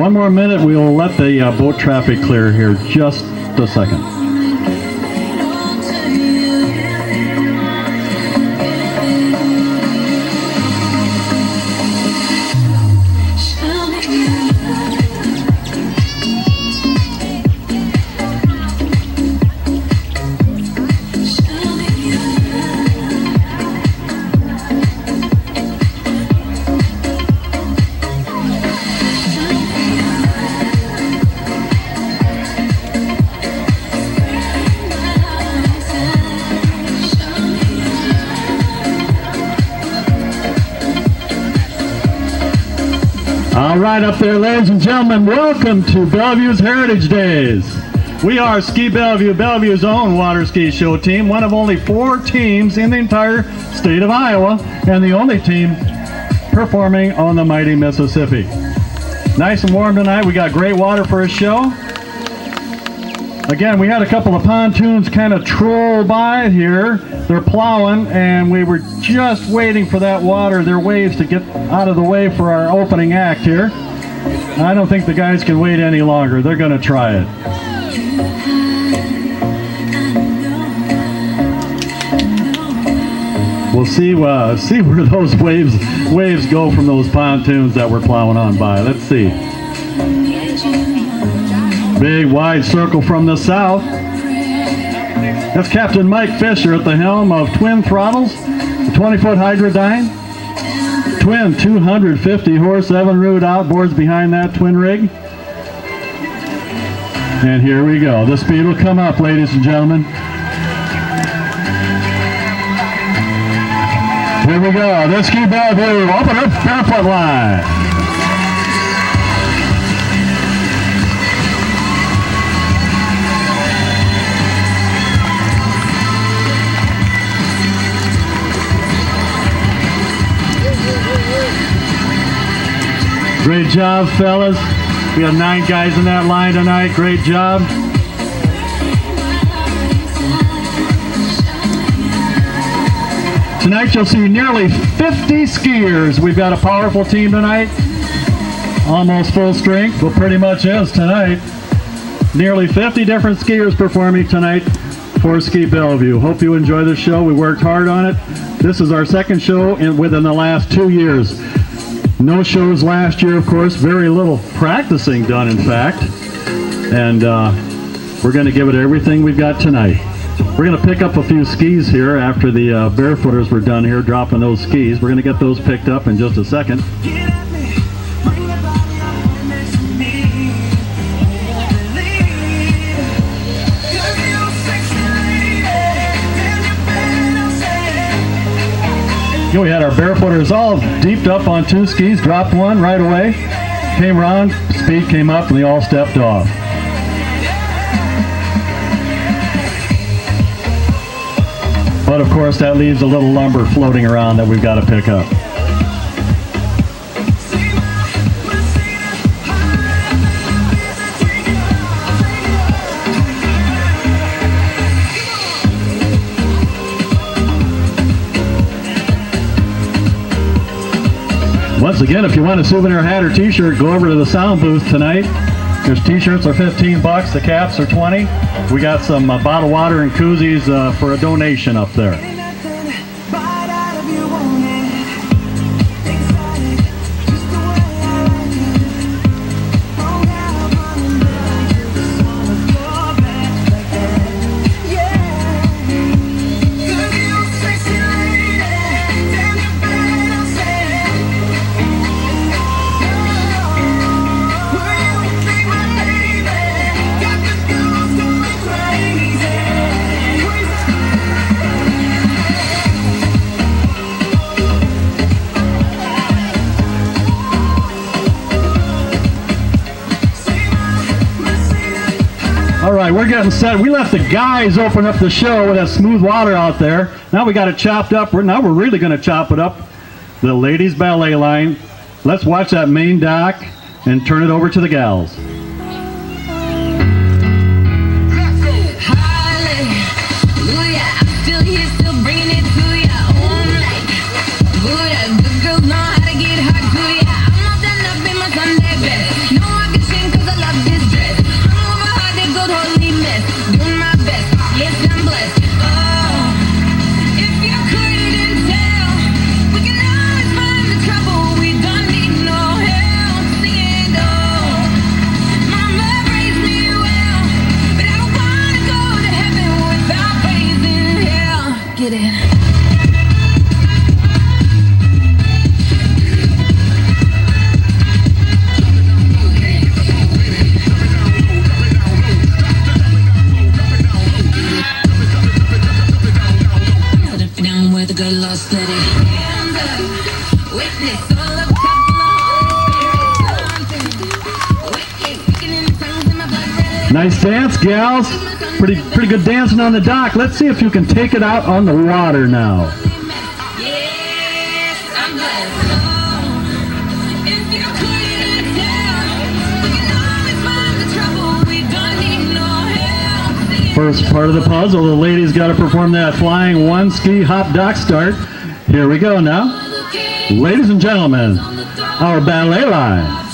One more minute, we'll let the boat traffic clear here. Just a second. All right, up there, ladies and gentlemen, welcome to Bellevue's Heritage Days. We are Ski Bellevue, Bellevue's own water ski show team, one of only 4 teams in the entire state of Iowa, and the only team performing on the mighty Mississippi. Nice and warm tonight. We got great water for a show. Again, we had a couple of pontoons kind of troll by here. They're plowing, and we were just waiting for that water, their waves, to get out of the way for our opening act here. I don't think the guys can wait any longer. They're going to try it. We'll see where those waves go from those pontoons that we're plowing on by. Let's see. Big wide circle from the south. That's Captain Mike Fisher at the helm of Twin Throttles, the 20-foot Hydrodyne. Twin 250-horse Evinrude outboards behind that twin rig. And here we go. The speed will come up, ladies and gentlemen. Here we go. The Ski Bellevue open up barefoot line. Great job, fellas. We have 9 guys in that line tonight. Great job. Tonight you'll see nearly 50 skiers. We've got a powerful team tonight. Almost full strength, but pretty much is tonight. Nearly 50 different skiers performing tonight for Ski Bellevue. Hope you enjoy the show. We worked hard on it. This is our second show within the last 2 years. No shows last year, of course. Very little practicing done, in fact. And we're going to give it everything we've got tonight. We're going to pick up a few skis here after the barefooters were done here, dropping those skis. We're going to get those picked up in just a second. We had our barefooters all deeped up on 2 skis, dropped one right away, came around, speed came up, and they all stepped off. But of course that leaves a little lumber floating around that we've got to pick up. Once again, if you want a souvenir hat or t-shirt, go over to the sound booth tonight. There's t-shirts are 15 bucks, the caps are 20. We got some bottled water and koozies for a donation up there. All right, we're getting set. We let the guys open up the show with that smooth water out there. Now we got it chopped up. Now we're really going to chop it up. The ladies' ballet line. Let's watch that main dock and turn it over to the gals. Good girls know how to get hot, good, yeah. I'm all done up in my Sunday best. No, I can they lost steady. Nice dance, gals. Pretty good dancing on the dock. Let's see if you can take it out on the water now. First part of the puzzle, the ladies got to perform that flying one ski hop dock start. Here we go now. Ladies and gentlemen, our ballet line.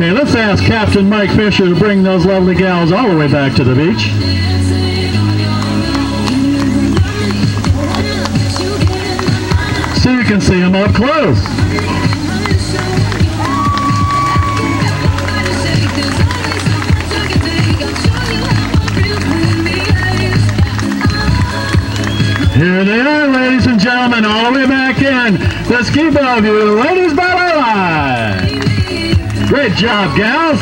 Okay, let's ask Captain Mike Fisher to bring those lovely gals all the way back to the beach. So you can see them up close. Here they are, ladies and gentlemen, all the way back in the Ski Bellevue Ladies Ballet Line. Great job, gals.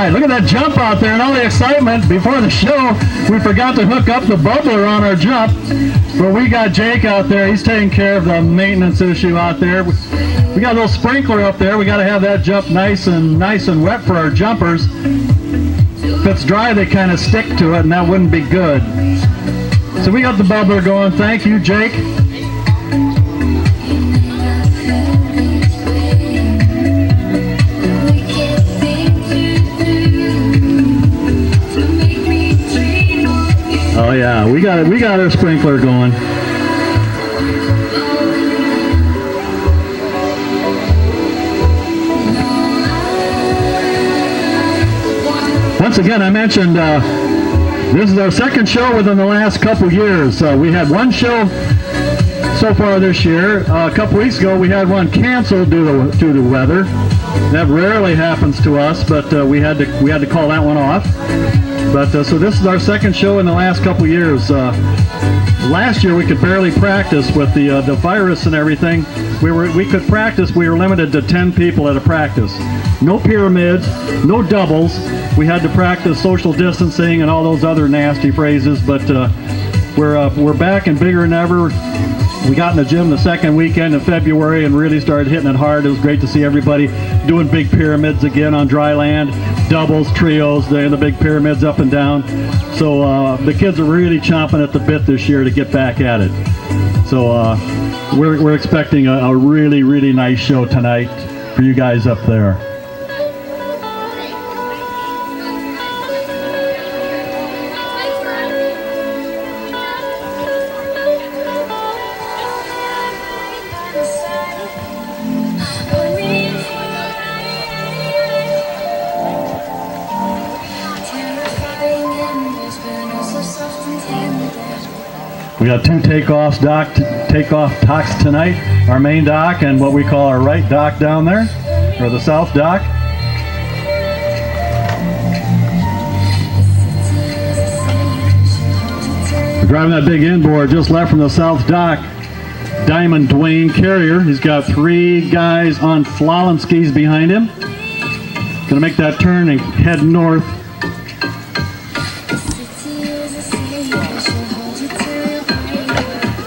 Look at that jump out there and all the excitement. Before the show, we forgot to hook up the bubbler on our jump. But we got Jake out there. He's taking care of the maintenance issue out there. We got a little sprinkler up there. We got to have that jump nice and wet for our jumpers. If it's dry, they kind of stick to it, and that wouldn't be good. So we got the bubbler going. Thank you, Jake. Oh yeah, we got our sprinkler going. folks, again, I mentioned this is our second show within the last couple years. We had one show so far this year. A couple weeks ago, we had one canceled due to weather. That rarely happens to us, but we had to call that one off. But so this is our second show in the last couple years. Last year we could barely practice with the virus and everything. We could practice. We were limited to 10 people at a practice. No pyramids, no doubles. We had to practice social distancing and all those other nasty phrases. But we're back and bigger than ever. We got in the gym the second weekend in February and really started hitting it hard. It was great to see everybody doing big pyramids again on dry land, doubles, trios, the big pyramids up and down. So the kids are really chomping at the bit this year to get back at it. So we're expecting a really, really nice show tonight for you guys up there. We got two takeoff docks tonight, our main dock and what we call our right dock down there, or the south dock. We're driving that big inboard just left from the south dock. Diamond Dwayne Carrier. He's got 3 guys on slalom skis behind him. Gonna make that turn and head north.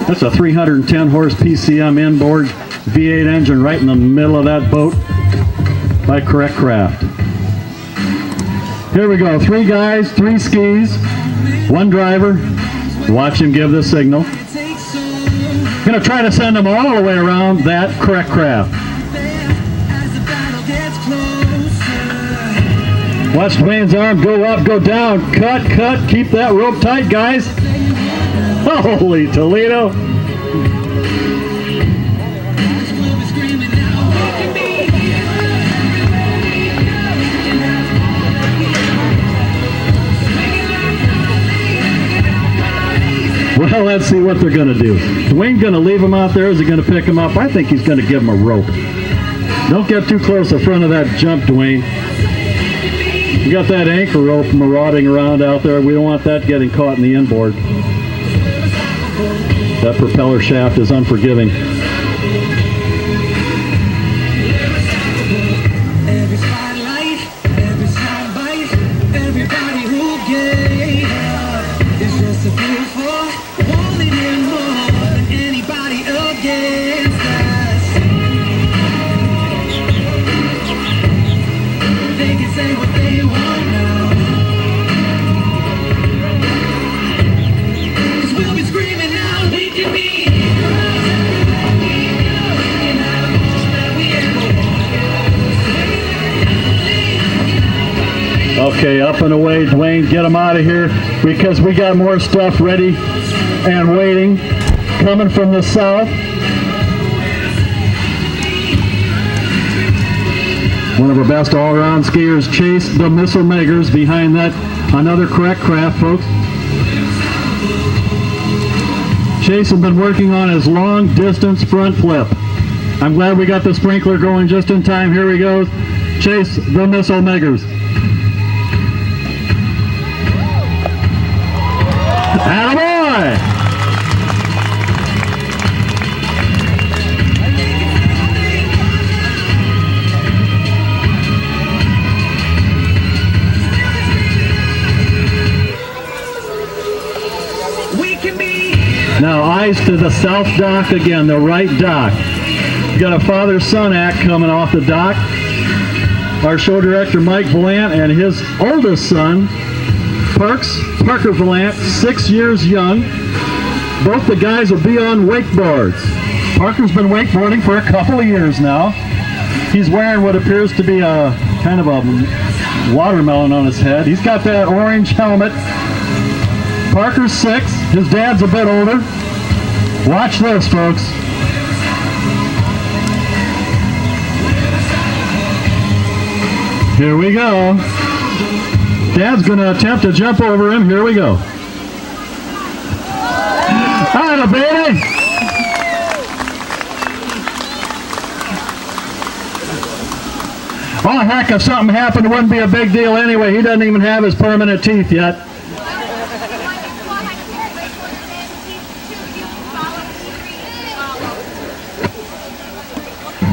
That's a 310 horse PCM inboard V8 engine right in the middle of that boat by Correct Craft. Here we go, 3 guys, 3 skis, 1 driver. Watch him give the signal. Gonna try to send them all the way around that Correct Craft. Watch Dwayne's arm go up, go down, cut, keep that rope tight, guys. Holy Toledo. Well, let's see what they're going to do. Dwayne going to leave him out there? Is he going to pick him up? I think he's going to give him a rope. Don't get too close in front of that jump, Dwayne. You got that anchor rope marauding around out there. We don't want that getting caught in the inboard. That propeller shaft is unforgiving. Every spotlight, every soundbite, everybody who gave up is just a fool for wanting it more than anybody against us. They can say what they want now, 'cause we'll be screaming out, we can be Okay, up and away, Dwayne, get him out of here because we got more stuff ready and waiting, coming from the south. One of our best all-around skiers, Chase the Missile Meggers, behind that, another Correct Craft, folks. Chase has been working on his long-distance front flip. I'm glad we got the sprinkler going just in time. Here he goes, Chase the Missile Meggers. Attaboy! Now eyes to the south dock again, the right dock. You got a father-son act coming off the dock. Our show director Mike Valant and his oldest son, Parker Valant, 6 years young. Both the guys will be on wakeboards. Parker's been wakeboarding for a couple of years now. He's wearing what appears to be a kind of a watermelon on his head. He's got that orange helmet. Parker's 6, his dad's a bit older. Watch this, folks. Here we go. Dad's going to attempt to jump over him. Here we go. Atta baby! Oh heck, if something happened, it wouldn't be a big deal anyway. He doesn't even have his permanent teeth yet.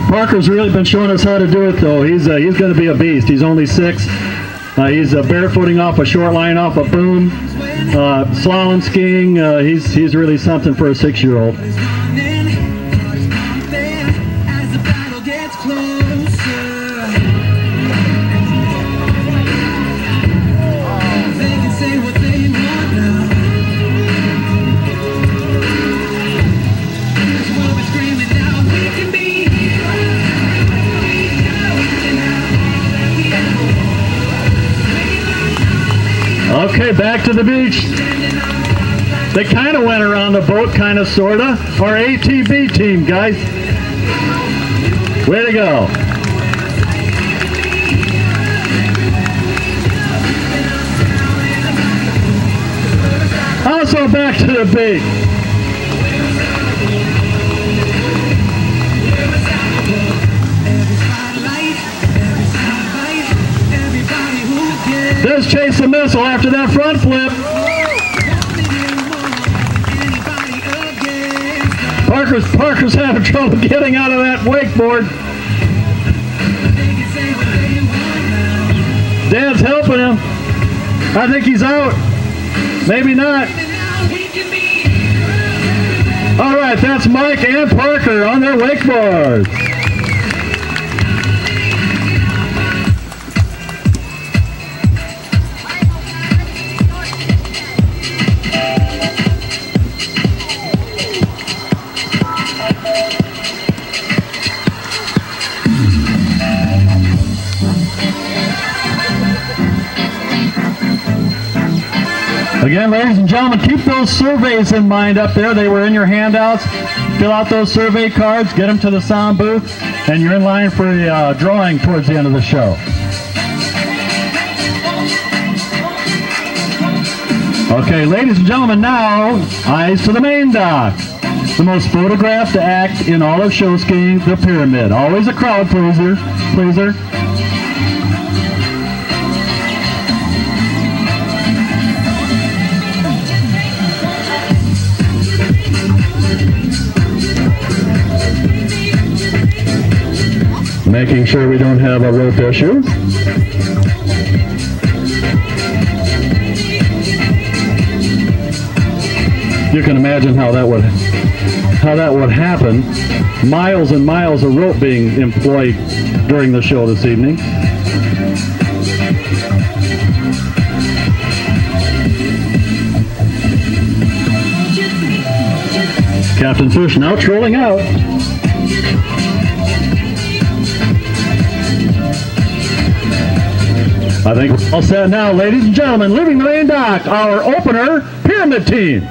Parker's really been showing us how to do it though. He's going to be a beast. He's only 6. He's barefooting off a short line off a boom. Slalom skiing. He's really something for a 6-year-old. Okay, back to the beach. They kind of went around the boat, kind of, sort of. Our ATV team, guys. Way to go. Also back to the beach. There's Chase the Missile after that front flip. Parker's having trouble getting out of that wakeboard. Dad's helping him. I think he's out. Maybe not. All right, that's Mike and Parker on their wakeboards. Again, ladies and gentlemen, keep those surveys in mind up there. They were in your handouts. Fill out those survey cards, get them to the sound booth, and you're in line for the drawing towards the end of the show. Okay, ladies and gentlemen, now, eyes to the main dock. The most photographed act in all of show skiing, the Pyramid. Always a crowd pleaser. Making sure we don't have a rope issue. You can imagine how that would happen. Miles and miles of rope being employed during the show this evening. Captain Fish now trolling out. I think we're all set now, ladies and gentlemen. Leaving the main dock, our opener, Pyramid team.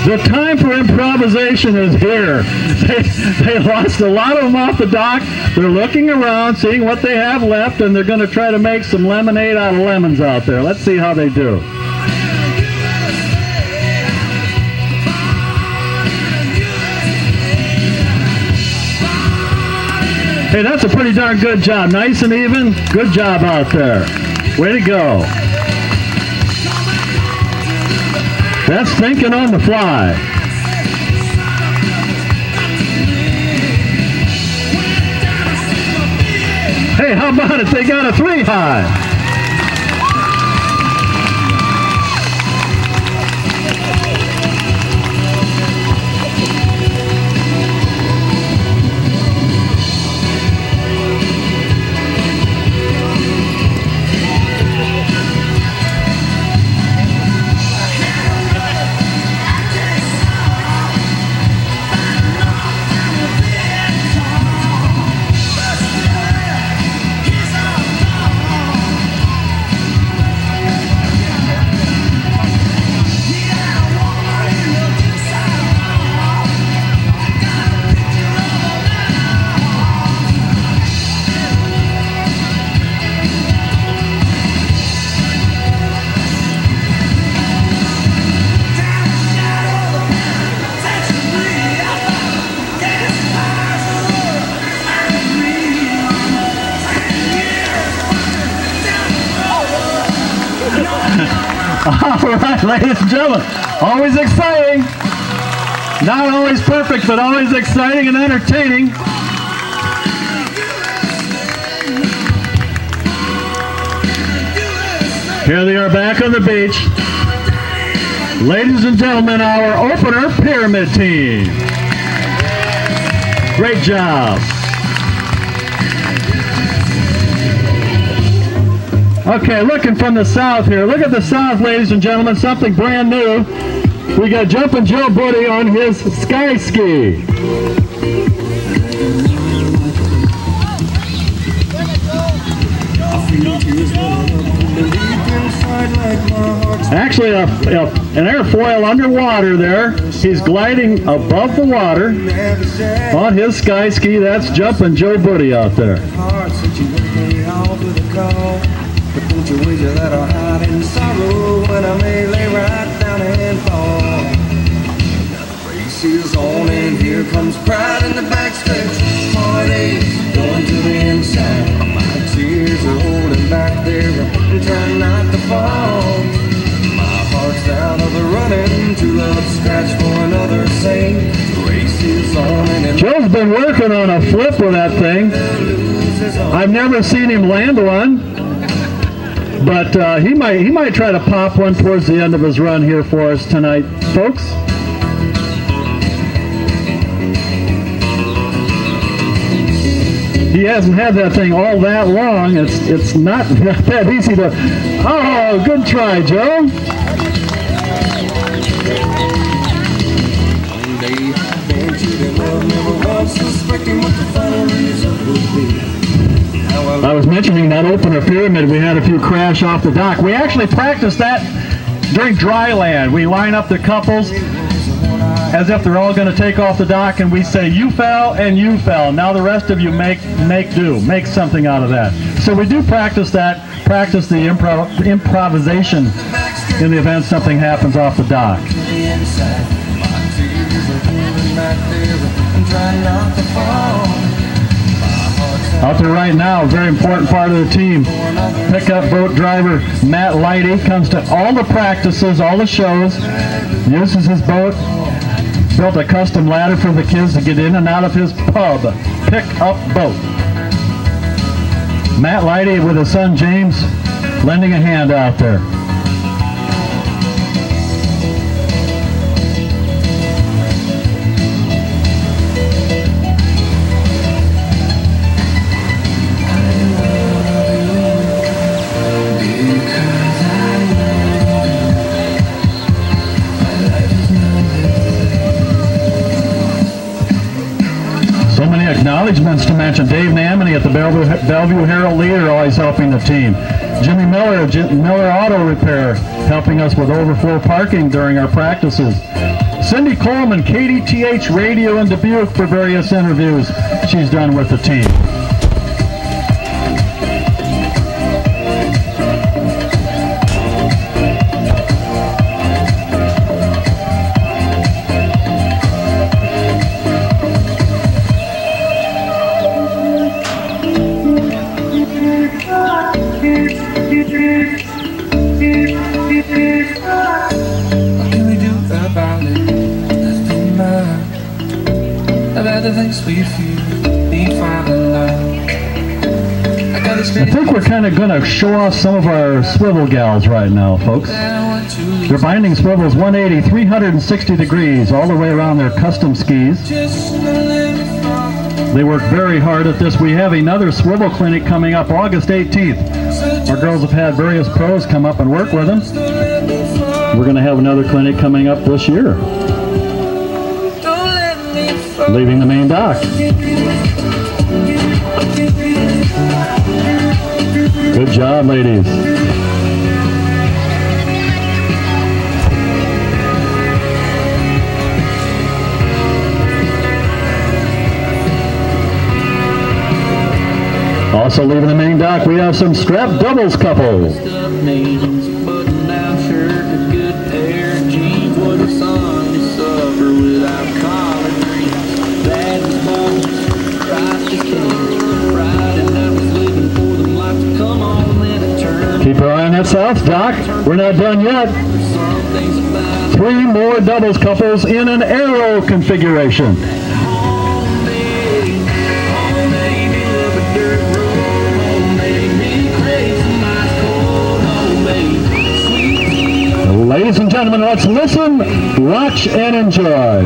The time for improvisation is here. They lost a lot of them off the dock. They're looking around, seeing what they have left, and they're going to try to make some lemonade out of lemons out there. Let's see how they do. Hey, that's a pretty darn good job. Nice and even. Good job out there. Way to go. That's thinking on the fly. Hey, how about it? They got a 3 high. All right, ladies and gentlemen, always exciting. Not always perfect, but always exciting and entertaining. Here they are back on the beach. Ladies and gentlemen, our opener pyramid team. Great job. Okay, looking from the south here. Look at the south, ladies and gentlemen, something brand new. We got Jumpin' Joe Buddy on his sky ski. Actually, an airfoil underwater there. He's gliding above the water on his sky ski. That's Jumpin' Joe Buddy out there. But don't you wager that I'll hide in sorrow when I may lay right down and fall. Now the race is on and here comes pride in the backstretch. Heartache going to the inside. My tears are holding back there and trying not to fall. My heart's out of the running, to love scratch for another sing. The race is on and Joe's been working on a flip with that thing. I've never seen him land one. But he might try to pop one towards the end of his run here for us tonight, folks. He hasn't had that thing all that long. It's not that easy to. Oh, good try, Joe. One day I can't cheat in love, never was suspecting what the final result would be. I was mentioning that opener pyramid, we had a few crash off the dock. We actually practiced that during dry land. We line up the couples as if they're all going to take off the dock, and we say, you fell and you fell. Now the rest of you make do, make something out of that. So we do practice that, practice the improvisation in the event something happens off the dock. Out there right now, a very important part of the team. Pickup boat driver Matt Lighty comes to all the practices, all the shows, uses his boat, built a custom ladder for the kids to get in and out of his pub pickup boat. Matt Lighty with his son James lending a hand out there. Acknowledgements to mention. Dave Namany at the Bellevue Herald Leader, always helping the team. Jimmy Miller, Miller Auto Repair, helping us with overflow parking during our practices. Cindy Coleman, KDTH Radio in Dubuque for various interviews she's done with the team. Things we feel, we find in love. I think we're kind of going to show off some of our swivel gals right now, folks. Their binding swivel is 180, 360 degrees all the way around their custom skis. They work very hard at this. We have another swivel clinic coming up August 18th. Our girls have had various pros come up and work with them. We're going to have another clinic coming up this year, leaving the main dock. Good job, ladies. Also leaving the main dock, we have some strap doubles couples. Keep your eye on that south dock. We're not done yet. 3 more doubles couples in an arrow configuration. Ladies and gentlemen, let's listen, watch, and enjoy.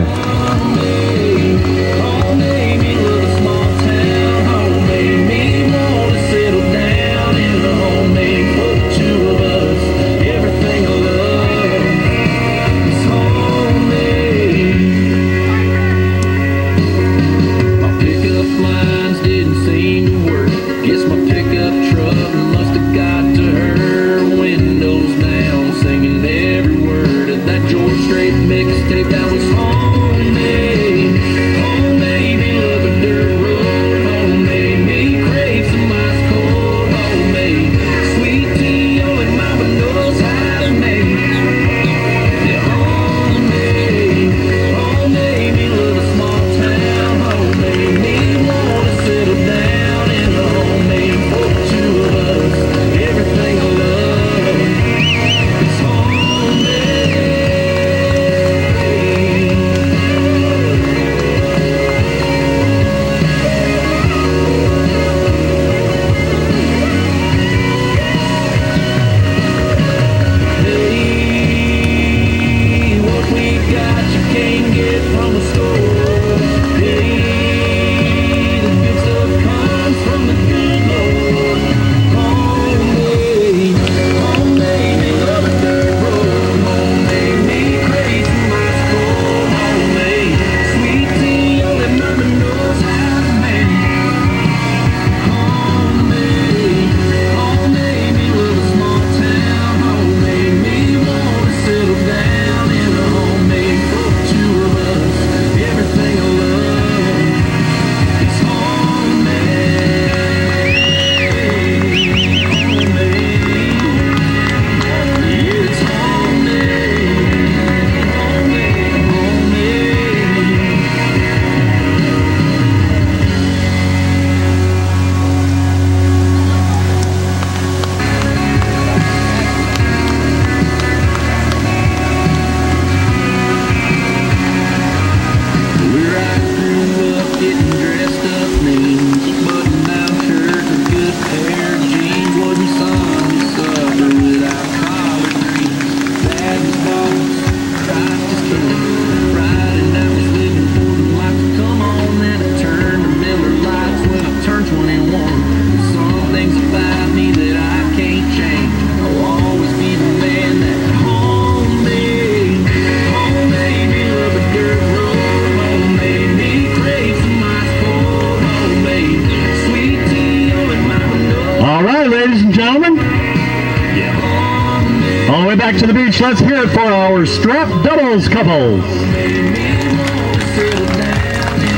All the way back to the beach. Let's hear it for our strap doubles couples.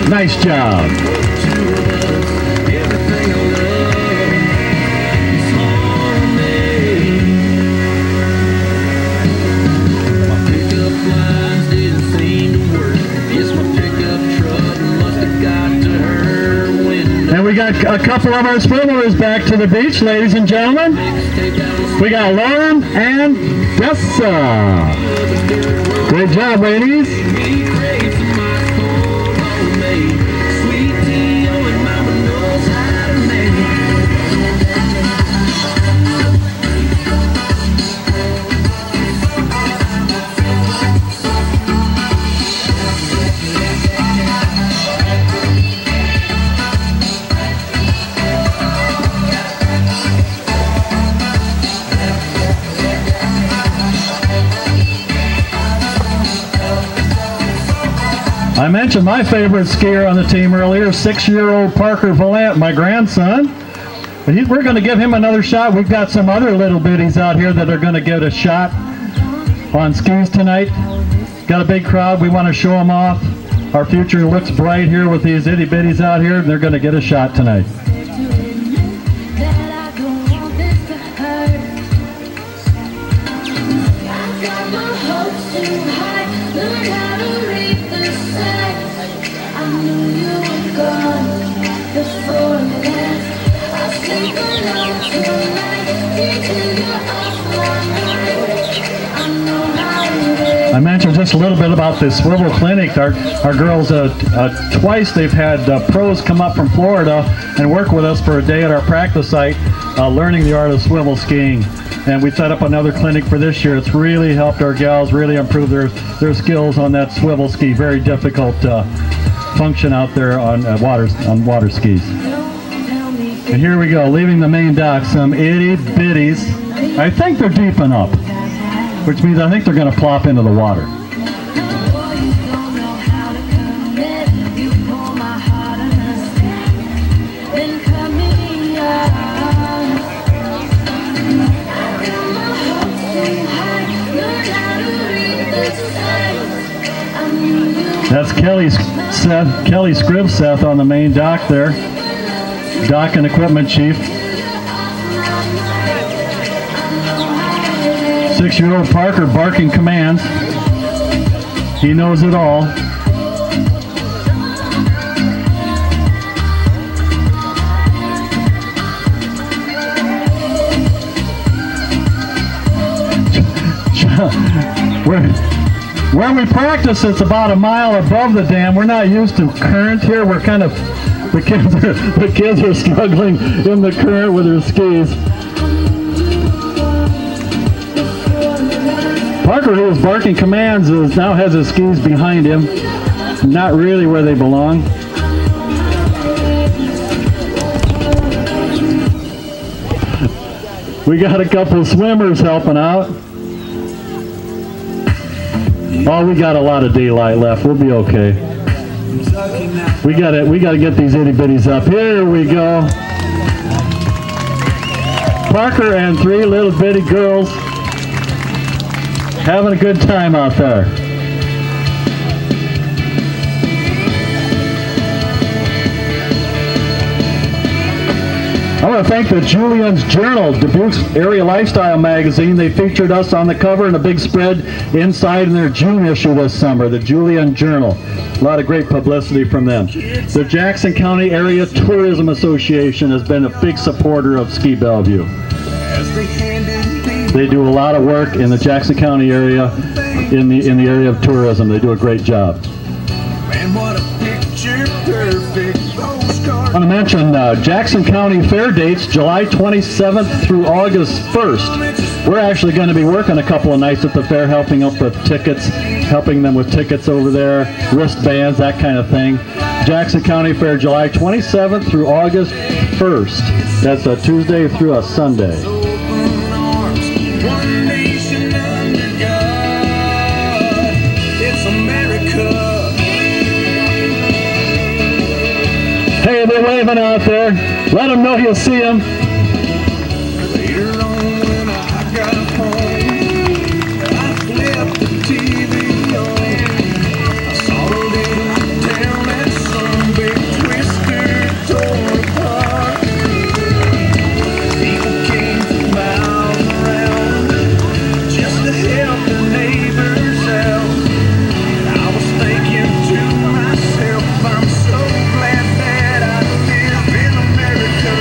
Nice job. And we got a couple of our swivelers back to the beach, ladies and gentlemen. We got Lauren and Dessa. Great job, ladies. I mentioned my favorite skier on the team earlier, 6-year-old Parker Valant, my grandson. But we're going to give him another shot. We've got some other little bitties out here that are going to get a shot on skis tonight. Got a big crowd. We want to show them off. Our future looks bright here with these itty bitties out here, and they're going to get a shot tonight. I mentioned just a little bit about this swivel clinic. Our girls, twice they've had pros come up from Florida and work with us for a day at our practice site, learning the art of swivel skiing. And we set up another clinic for this year. It's really helped our gals really improve their skills on that swivel ski. Very difficult function out there on water skis. And here we go, leaving the main dock, some itty bitties. I think they're deep enough, which means I think they're going to plop into the water. That's Kelly Scribseth on the main dock there. Dock and equipment chief. 6-year-old Parker barking commands. He knows it all. Where we practice, it's about a mile above the dam. We're not used to current here. We're kind of, the kids are struggling in the current with their skis. Parker, who was barking commands, now has his skis behind him. Not really where they belong. We got a couple of swimmers helping out. Oh, we got a lot of daylight left. We'll be okay. We gotta get these itty bitties up. Here we go. Parker and 3 little bitty girls having a good time out there. I want to thank the Julien's Journal, Dubuque's area lifestyle magazine. They featured us on the cover and a big spread inside in their June issue this summer, the Julien Journal. A lot of great publicity from them. The Jackson County Area Tourism Association has been a big supporter of Ski Bellevue. They do a lot of work in the Jackson County area, in the area of tourism. They do a great job. Man, what a picture perfect. I want to mention Jackson County Fair dates, July 27th through August 1st. We're actually going to be working a couple of nights at the fair, helping up with tickets, helping them with tickets over there, wristbands, that kind of thing. Jackson County Fair, July 27th through August 1st. That's a Tuesday through a Sunday. Hey, they're waving out there. Let them know you'll see them. Later on when I got home, I flipped the TV on. I saw a little town at some big twisted torn apart. People came from miles around just to help their neighbors out. I was thinking to myself, I'm so glad that I live in America.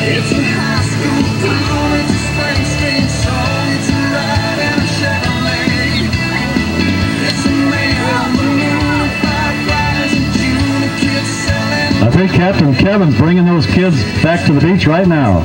It's a high school town, it's a Springsteen song, it's a ride and a Chevrolet. It's a man on the moon, fireflies in June, a kid selling. I think Captain Kevin's bringing those kids back to the beach right now.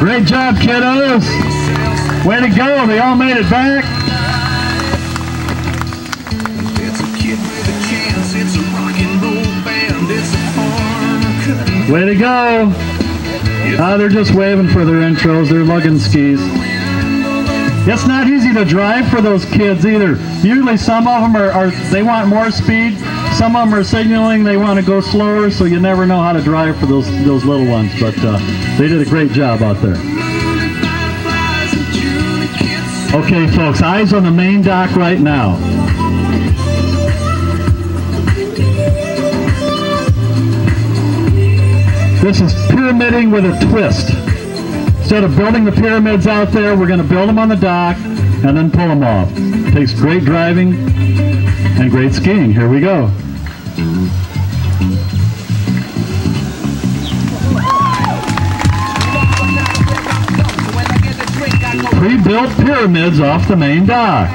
Great job, kiddos. Way to go. They all made it back. Way to go. They're just waving for their intros. They're lugging skis. It's not easy to drive for those kids either. Usually some of them they want more speed. Some of them are signaling they want to go slower, so you never know how to drive for those little ones. But they did a great job out there. Okay, folks, eyes on the main dock right now. This is pyramiding with a twist. Instead of building the pyramids out there, we're going to build them on the dock and then pull them off. Takes great driving and great skiing. Here we go. Pre-built pyramids off the main dock.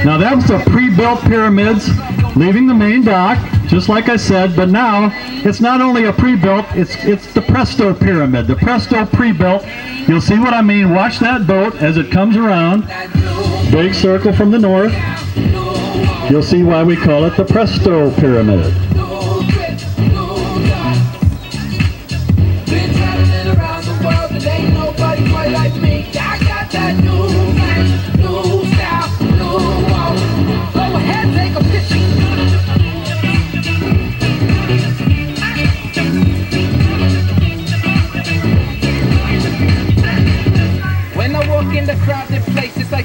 Now that was the pre-built pyramids leaving the main dock, just like I said, but now it's not only a pre-built, it's the Presto pyramid, the Presto pre-built. You'll see what I mean. Watch that boat as it comes around. Big circle from the north. You'll see why we call it the Presto pyramid.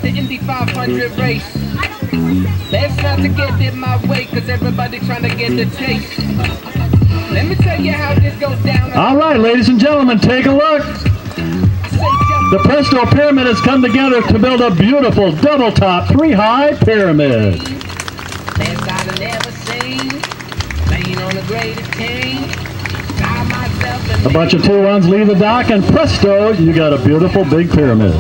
Indy 500 race. Let's not to get in my way, cause everybody trying to get the taste. Let me tell you how this goes down. All right, ladies and gentlemen, take a look. The Presto pyramid has come together to build a beautiful double top, 3-high pyramid. A bunch of 2-1s leave the dock, and presto, you got a beautiful big pyramid.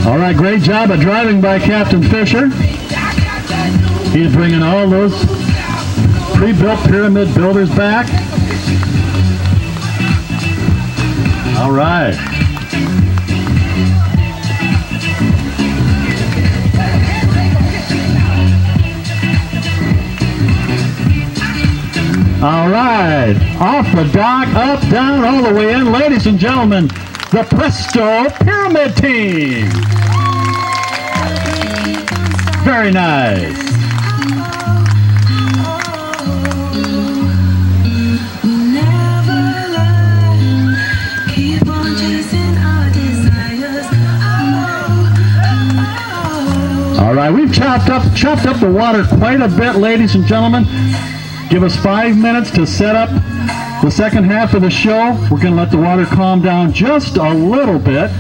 All right, great job of driving by Captain Fisher. He's bringing all those pre-built pyramid builders back. All right. All right, off the dock, up, down, all the way in. Ladies and gentlemen, the Presto Pyramid Team. Very nice. All right, we've chopped up the water quite a bit, ladies and gentlemen. Give us 5 minutes to set up the second half of the show. We're going to let the water calm down just a little bit.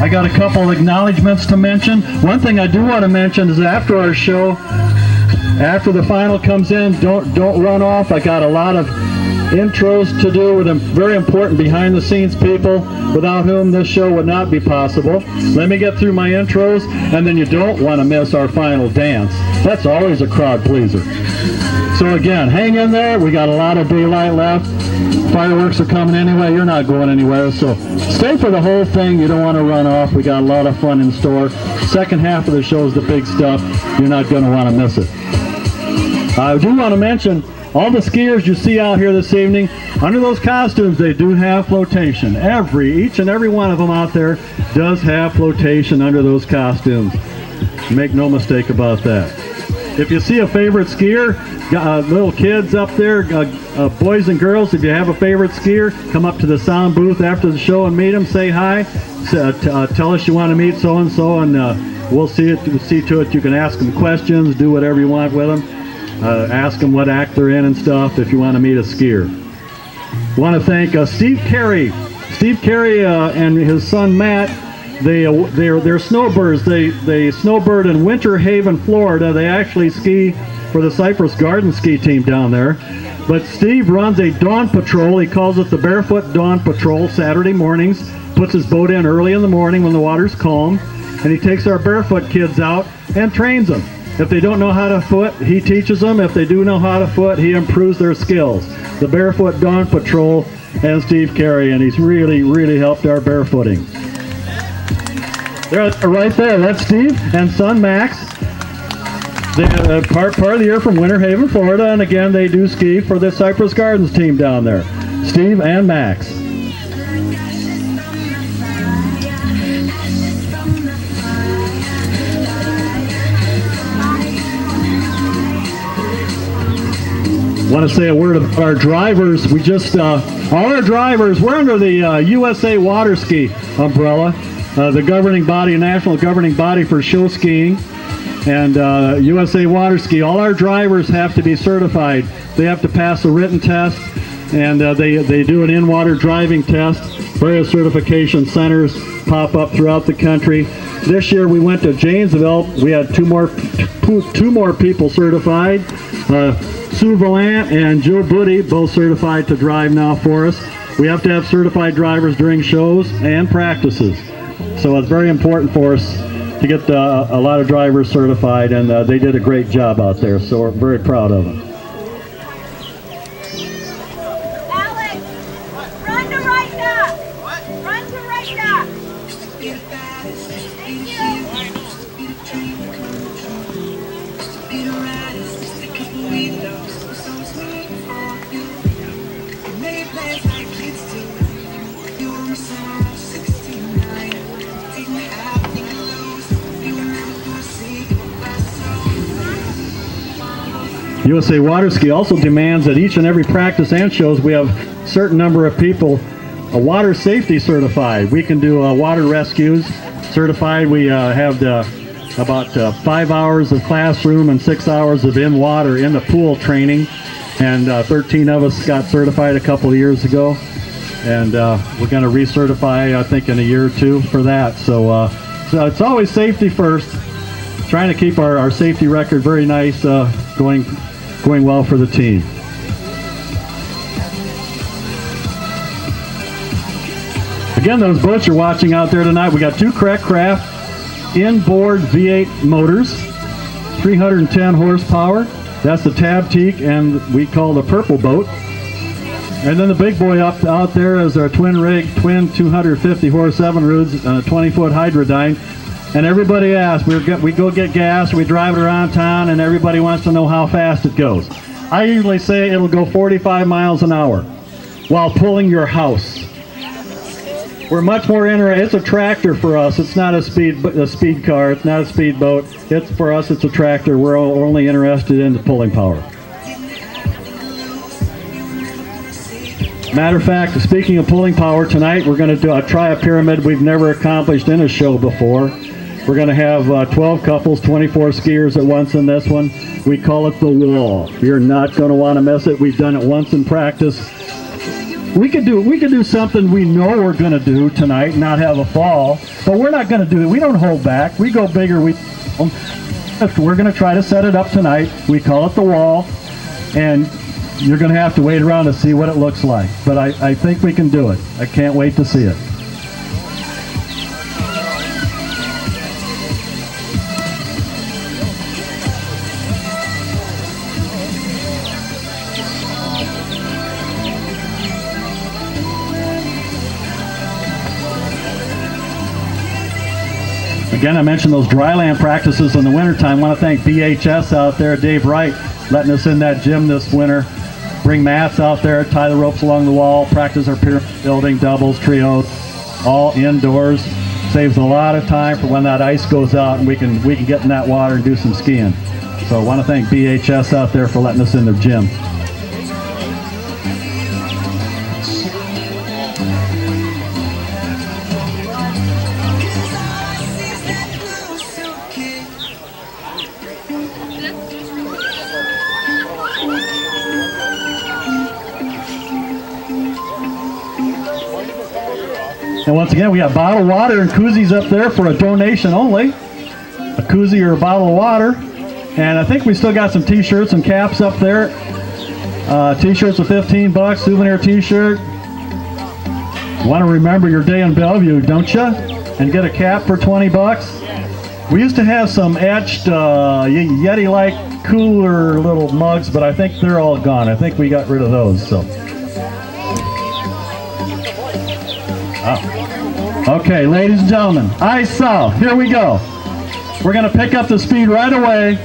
I got a couple of acknowledgments to mention. One thing I do want to mention is after our show, after the final comes in, don't run off. I got a lot of intros to do with very important behind-the-scenes people without whom this show would not be possible. Let me get through my intros, and then you don't want to miss our final dance. That's always a crowd pleaser. So again, hang in there. We got a lot of daylight left. Fireworks are coming anyway. You're not going anywhere, so stay for the whole thing. You don't want to run off. We got a lot of fun in store. Second half of the show is the big stuff. You're not going to want to miss it. I do want to mention all the skiers you see out here this evening, under those costumes, they do have flotation. Each and every one of them out there does have flotation under those costumes. Make no mistake about that. If you see a favorite skier, little kids up there, boys and girls, if you have a favorite skier, come up to the sound booth after the show and meet them, say hi, tell us you want to meet so-and-so, and we'll see to it you can ask them questions, do whatever you want with them, ask them what act they're in and stuff if you want to meet a skier. I want to thank Steve Carey. Steve Carey and his son Matt, they're snowbirds. They snowbird in Winter Haven, Florida. They actually ski for the Cypress Garden ski team down there. But Steve runs a dawn patrol. He calls it the Barefoot Dawn Patrol Saturday mornings. Puts his boat in early in the morning when the water's calm. And he takes our barefoot kids out and trains them. If they don't know how to foot, he teaches them. If they do know how to foot, he improves their skills. The Barefoot Dawn Patrol and Steve Carey, and he's really helped our barefooting. They're right there. That's Steve and son Max. They're part of the year from Winter Haven, Florida, and again they do ski for the Cypress Gardens team down there. Steve and Max. Want to say a word about our drivers. We just, all our drivers, we're under the USA Water Ski umbrella, the governing body, national governing body for show skiing, and USA Water Ski. All our drivers have to be certified. They have to pass a written test, and they do an in-water driving test. Various certification centers pop up throughout the country. This year we went to Janesville. We had two more people certified. Sue Valant and Joe Buddy, both certified to drive now for us. We have to have certified drivers during shows and practices. So it's very important for us to get a lot of drivers certified, and they did a great job out there, so we're very proud of them. Alex, run to right now. What? Run to right now. Thank you. USA Water Ski also demands that each and every practice and shows we have a certain number of people water safety certified. We can do water rescues certified. We have about 5 hours of classroom and 6 hours of in water in the pool training, and 13 of us got certified a couple of years ago, and we're going to recertify I think in a year or two for that. So it's always safety first, trying to keep our safety record very nice, going well for the team. Again, those boats you're watching out there tonight, we got two Crack Craft inboard V8 motors, 310 horsepower. That's the Tab Teak, and we call the Purple Boat. And then the big boy out there is our twin rig, twin 250 horse Evinrudes, 20-foot Hydrodyne. And everybody asks, we go get gas, we drive it around town, and everybody wants to know how fast it goes. I usually say it'll go 45 miles an hour while pulling your house. We're much more interested. It's a tractor for us. It's not a speed car. It's not a speedboat. It's for us. It's a tractor. We're only interested in the pulling power. Matter of fact, speaking of pulling power, tonight we're going to try a pyramid we've never accomplished in a show before. We're going to have 12 couples, 24 skiers at once in this one. We call it the wall. You're not going to want to miss it. We've done it once in practice. We could do something we know we're going to do tonight, not have a fall, but we're not going to do it. We don't hold back. We go bigger. We're going to try to set it up tonight. We call it the wall, and you're going to have to wait around to see what it looks like. But I think we can do it. I can't wait to see it. Again, I mentioned those dryland practices in the wintertime. I want to thank BHS out there, Dave Wright, letting us in that gym this winter. Bring mats out there, tie the ropes along the wall, practice our pyramid building, doubles, trios, all indoors. Saves a lot of time for when that ice goes out and we can get in that water and do some skiing. So I want to thank BHS out there for letting us in their gym. And once again, we got bottled water and koozies up there for a donation only. A koozie or a bottle of water. And I think we still got some t-shirts and caps up there. T-shirts for 15 bucks, souvenir t-shirt. Want to remember your day in Bellevue, don't you? And get a cap for 20 bucks. We used to have some etched Yeti-like cooler little mugs, but I think they're all gone. I think we got rid of those. So. Okay, ladies and gentlemen, ice south, here we go. We're going to pick up the speed right away.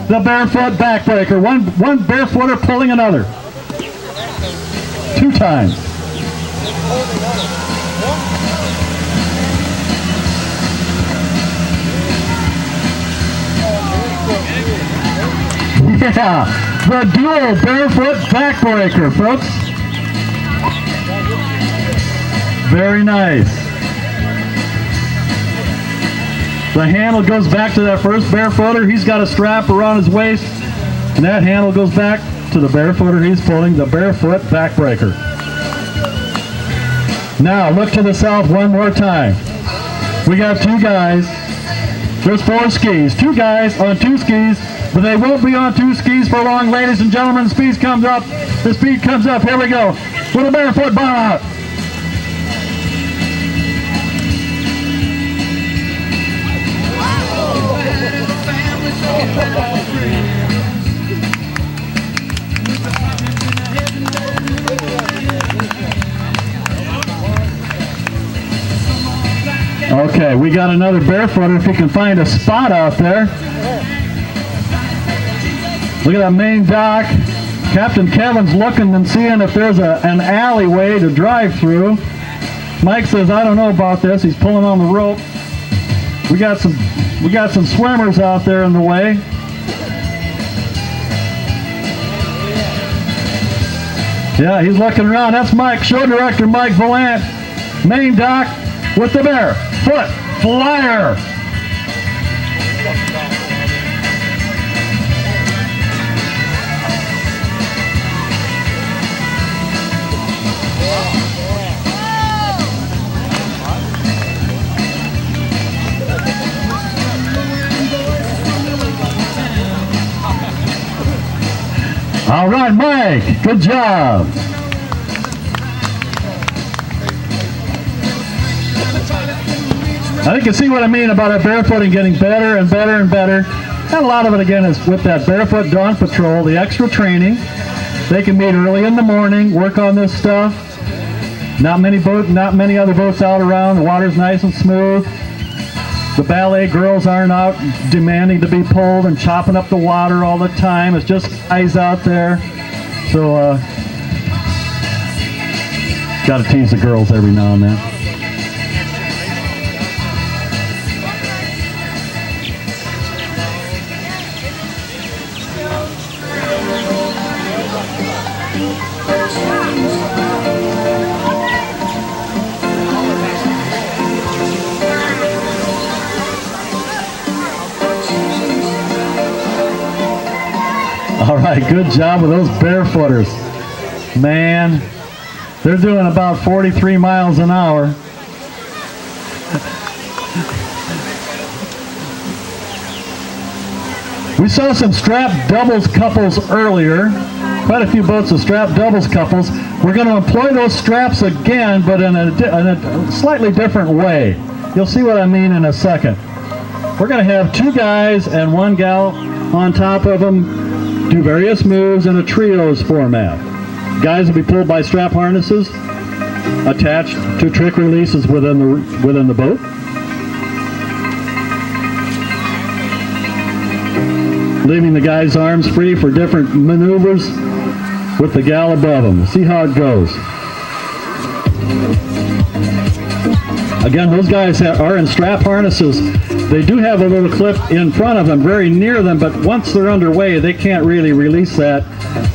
The barefoot backbreaker. One barefooter pulling another. 2 times. Yeah, the dual barefoot backbreaker, folks. Very nice. The handle goes back to that first barefooter. He's got a strap around his waist, and that handle goes back to the barefooter he's pulling, the barefoot backbreaker. Now, look to the south one more time. We got 2 guys. There's 4 skis. 2 guys on 2 skis, but they won't be on 2 skis for long, ladies and gentlemen. The speed comes up. The speed comes up. Here we go. With a barefoot bomb out. Okay, we got another barefooter if you can find a spot out there. Look at that main dock. Captain Kevin's looking and seeing if there's an alleyway to drive through. Mike says, I don't know about this. He's pulling on the rope. We got some swimmers out there in the way. Yeah, he's looking around. That's Mike, show director Mike Valant. Main dock with the barefoot flyer. All right, Mike, good job. I think you see what I mean about our barefooting getting better and better and better. And a lot of it, again, is with that Barefoot Dawn Patrol, the extra training. They can meet early in the morning, work on this stuff. Not many other boats out around. The water's nice and smooth. The ballet girls aren't out demanding to be pulled and chopping up the water all the time. It's just guys out there. So, gotta tease the girls every now and then. All right, good job with those barefooters. Man, they're doing about 43 miles an hour. We saw some strap doubles couples earlier. Quite a few boats with strap doubles couples. We're going to employ those straps again, but in a slightly different way. You'll see what I mean in a second. We're going to have 2 guys and 1 gal on top of them. Do various moves in a trios format. Guys will be pulled by strap harnesses attached to trick releases within the boat. Leaving the guy's arms free for different maneuvers with the gal above them. See how it goes. Again, those guys are in strap harnesses They do have a little clip in front of them, very near them, but once they're underway, they can't really release that,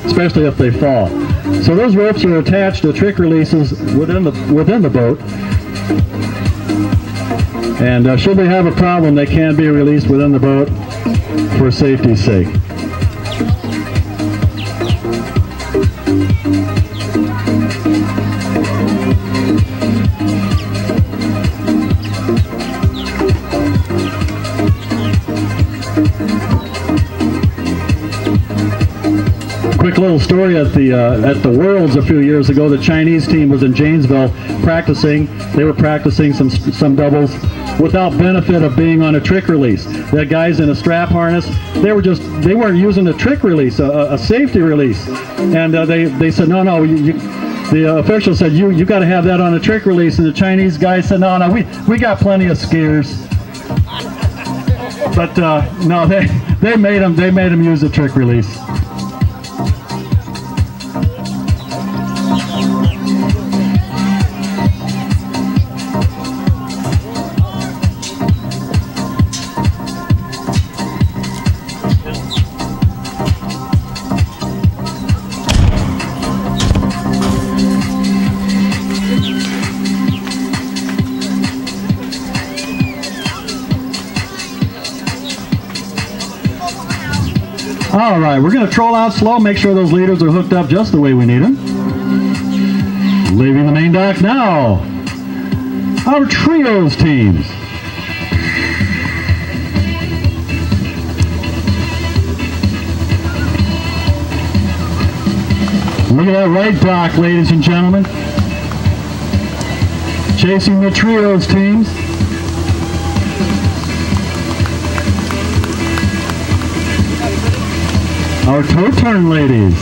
especially if they fall. So those ropes are attached to trick releases within the boat. And should they have a problem, they can be released within the boat for safety's sake. Quick little story at the Worlds a few years ago. The Chinese team was in Janesville practicing. They were practicing some doubles without benefit of being on a trick release. They had guys in a strap harness. They weren't using a trick release, a safety release, and they said no. The official said you got to have that on a trick release, and the Chinese guy said no, we got plenty of skiers. But no, they made them use a trick release. All right, we're going to troll out slow, make sure those leaders are hooked up just the way we need them. Leaving the main dock now, our trios teams. Look at that right dock, ladies and gentlemen. Chasing the trios teams. Our toe turn ladies.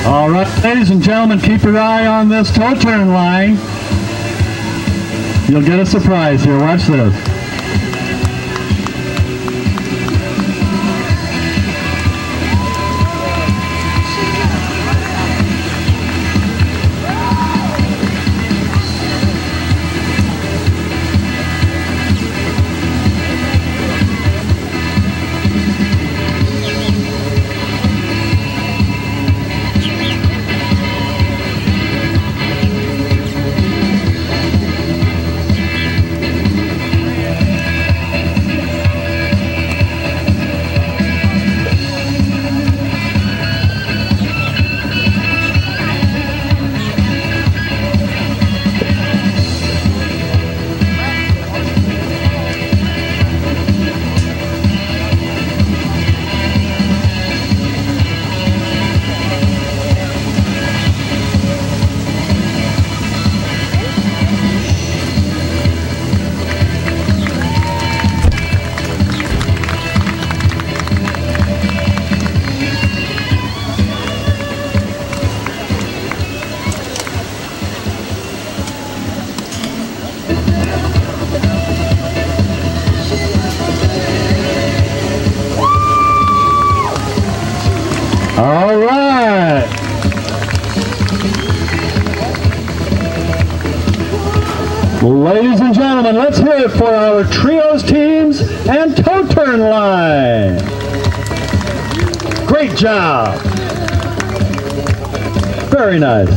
All right, ladies and gentlemen, keep your eye on this toe turn line. You'll get a surprise here. Watch this. All right. Ladies and gentlemen, let's hear it for our trios teams and toe turn line. Great job. Very nice.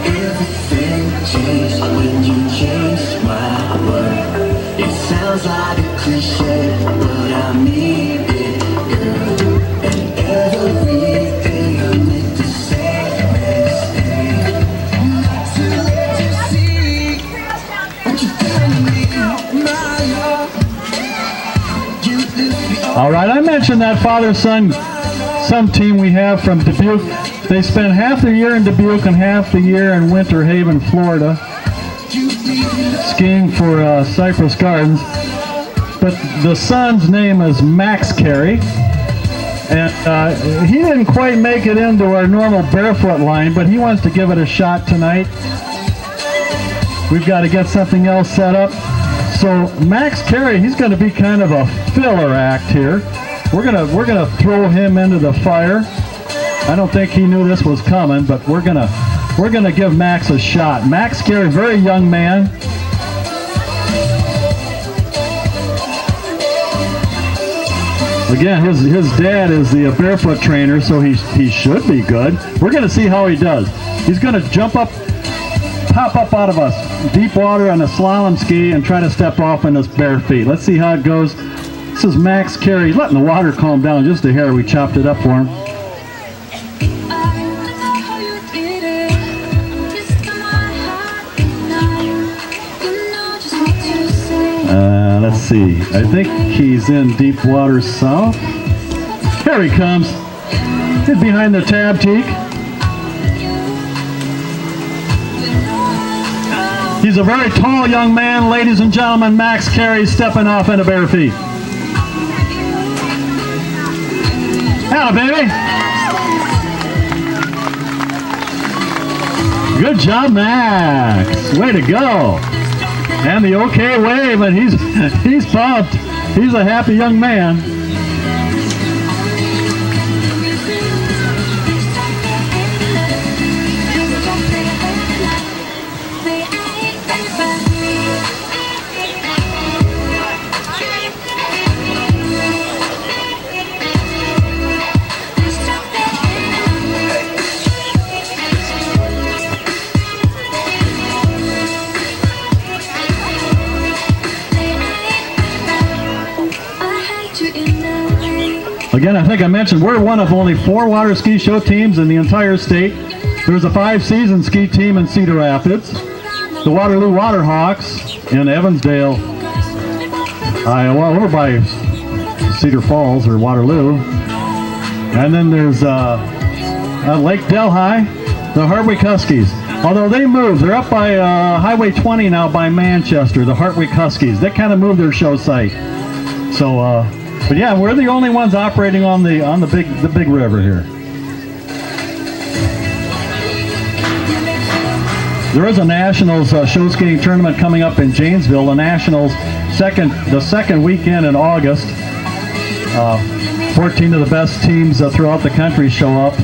Everything changed when you changed my world. It sounds like a cliche, but I mean it, girl. And everything I meant to say is stay. Not to let you see what you've done to me, my love. You lift me up. All right, I mentioned that father-son team we have from Dubuque. They spend half the year in Dubuque and half the year in Winter Haven, Florida, skiing for Cypress Gardens. But the son's name is Max Carey, and he didn't quite make it into our normal barefoot line, but he wants to give it a shot tonight. We've got to get something else set up. So Max Carey, he's going to be kind of a filler act here. We're gonna throw him into the fire. I don't think he knew this was coming, but we're gonna give Max a shot. Max Carey, very young man. Again, his dad is the barefoot trainer, so he should be good. We're gonna see how he does. He's gonna jump up, pop up out of a deep water on a slalom ski and try to step off in his bare feet. Let's see how it goes. This is Max Carey, letting the water calm down just a hair. We chopped it up for him. Let's see. I think he's in deep water south. Here he comes. He's behind the tab teak. He's a very tall young man, ladies and gentlemen. Max Carey stepping off into bare feet. Hello, baby. Good job, Max. Way to go. And the okay wave, and he's pumped. He's a happy young man. Again, I think I mentioned we're one of only 4 water ski show teams in the entire state. There's a 5-season ski team in Cedar Rapids, the Waterloo Waterhawks in Evansdale, Iowa, over by Cedar Falls or Waterloo. And then there's Lake Delhi, the Hartwick Huskies. Although they moved, they're up by Highway 20 now by Manchester, the Hartwick Huskies. They kind of moved their show site. So, but yeah, we're the only ones operating on the big river here. There is a Nationals show skiing tournament coming up in Janesville. The Nationals the second weekend in August. 14 of the best teams throughout the country show up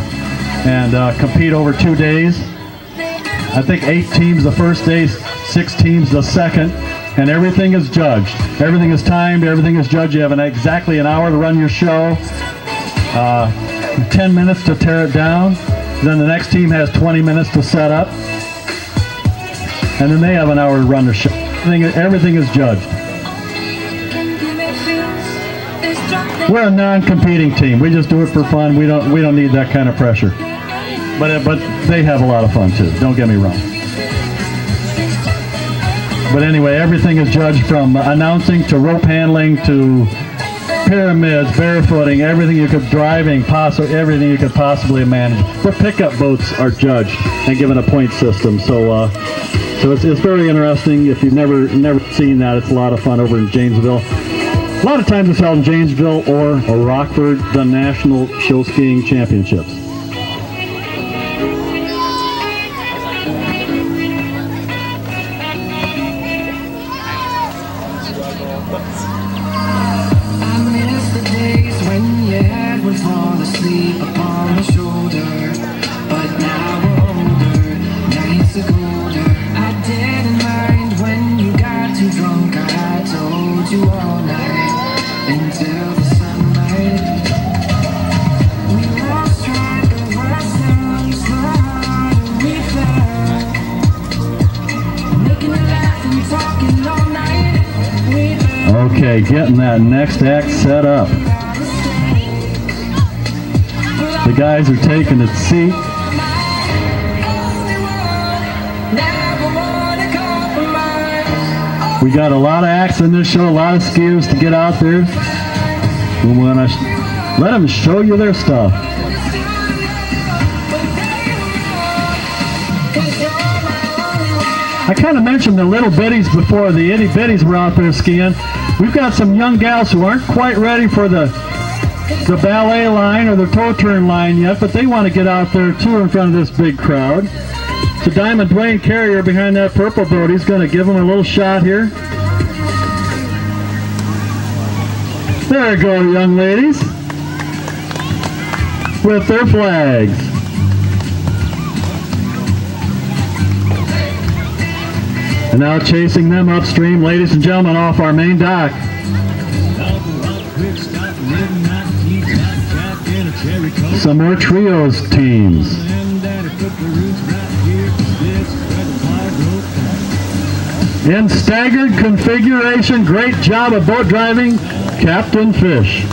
and compete over 2 days. I think 8 teams the first day, 6 teams the second. And everything is judged. Everything is timed, everything is judged. You have exactly an hour to run your show, 10 minutes to tear it down. Then the next team has 20 minutes to set up. And then they have an hour to run the show. Everything is judged. We're a non-competing team. We just do it for fun. We don't need that kind of pressure. But they have a lot of fun too. Don't get me wrong. But anyway, everything is judged from announcing to rope handling to pyramids, barefooting, everything you could driving, everything you could possibly imagine. The pickup boats are judged and given a point system. So it's very interesting. If you've never seen that, it's a lot of fun over in Janesville. A lot of times it's held in Janesville or Rockford, the National Show Skiing Championships. I miss the asleep upon my shoulder, but now we're older, nights are colder. I didn't mind when you got too drunk. I told you all night until the sunlight. We lost track of ourselves, the harder we fell, making a laugh and talking all night. Okay, getting that next act set up. The guys are taking a seat. We got a lot of acts in this show, a lot of skiers to get out there. We want to let them show you their stuff. I kind of mentioned the little bitties before. The itty bitties were out there skiing. We've got some young gals who aren't quite ready for the ballet line or the toe turn line yet, but they want to get out there too in front of this big crowd. So Diamond Dwayne Carrier behind that purple boat, he's going to give them a little shot here. There you go, young ladies, with their flags. And now chasing them upstream, ladies and gentlemen, off our main dock. Some more trios teams. In staggered configuration, great job of boat driving, Captain Fish.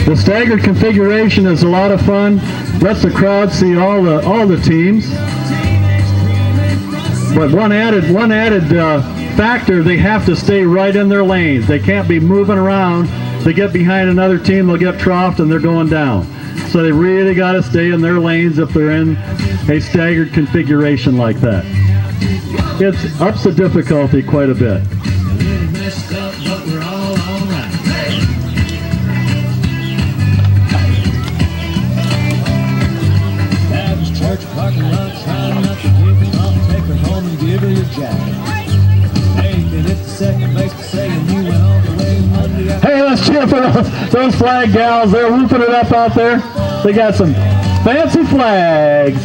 The staggered configuration is a lot of fun. Lets the crowd see all the teams. But one added factor, they have to stay right in their lanes. They can't be moving around. They get behind another team, they'll get troughed and they're going down. So they really got to stay in their lanes if they're in a staggered configuration like that. It ups the difficulty quite a bit. Hey, let's cheer for those flag gals. They're whooping it up out there. They got some fancy flags.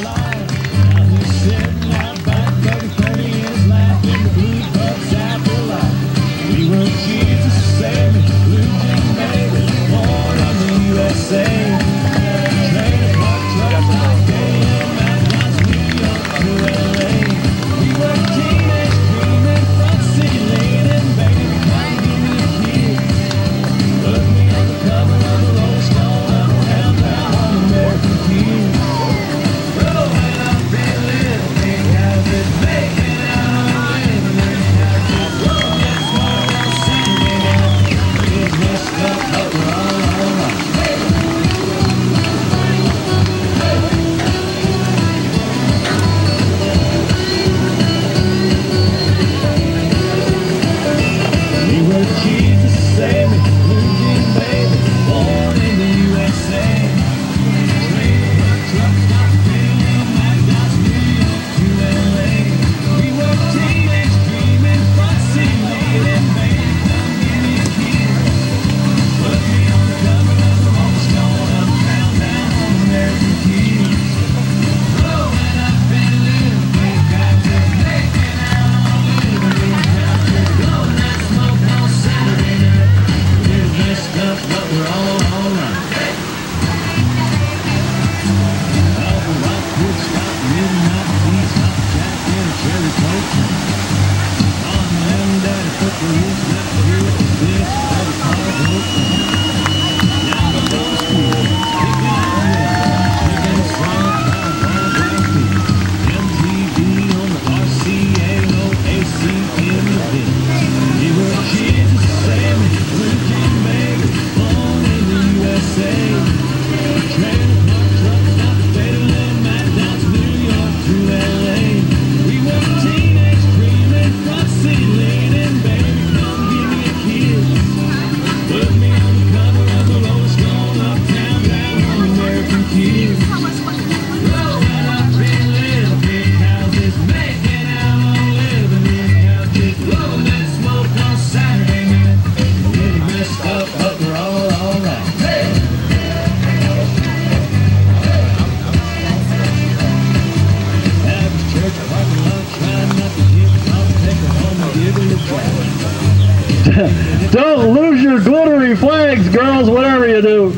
Don't lose your glittery flags, girls, whatever you do.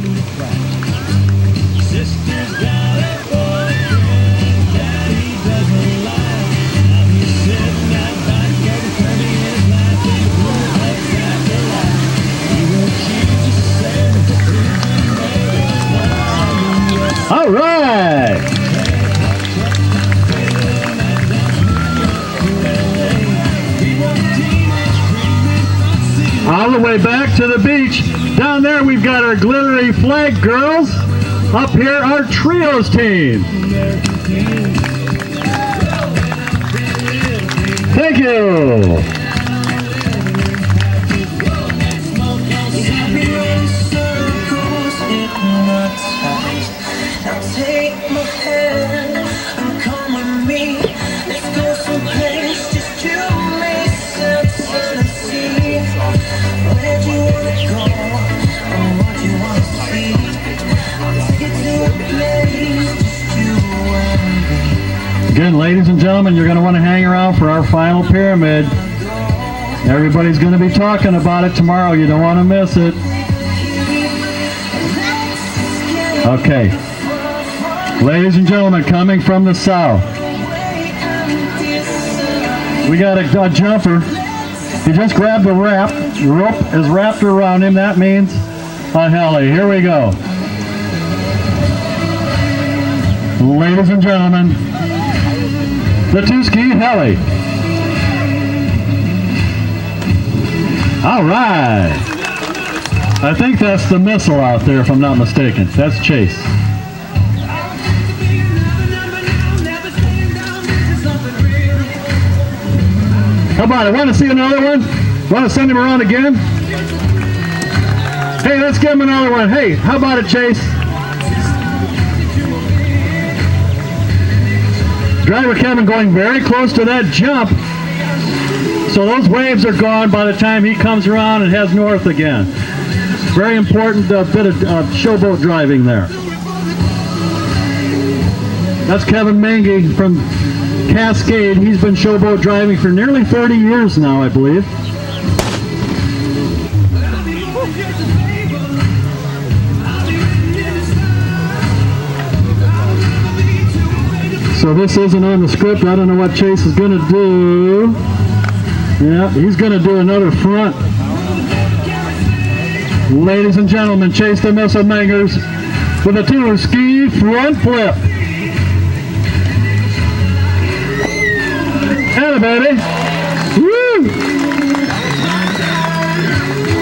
All right. All the way back to the beach. Down there we've got our glittery flag girls. Up here our trios team. Thank you. Take my hand and come with me. Let's go someplace just to make sense. Let's see where do you wanna go and what do you wanna see. Let's get to a place just you and me. Again, ladies and gentlemen, you're going to want to hang around for our final pyramid. Everybody's going to be talking about it tomorrow. You don't want to miss it. Okay. Ladies and gentlemen, coming from the south, we got a jumper. He just grabbed the wrap. The rope is wrapped around him. That means a heli. Here we go. Ladies and gentlemen, the two-ski heli. All right. I think that's the missile out there, if I'm not mistaken. That's Chase. How about it? Want to see another one? Want to send him around again? Hey, let's give him another one. Hey, how about it, Chase? Driver Kevin going very close to that jump. So those waves are gone by the time he comes around and heads north again. Very important bit of showboat driving there. That's Kevin Mengi from Cascade. He's been showboat driving for nearly 30 years now, I believe. So this isn't on the script. I don't know what Chase is going to do. Yeah, he's going to do another front. Ladies and gentlemen, Chase the Missile Mangers with a two-ski front flip. Atta baby. Woo!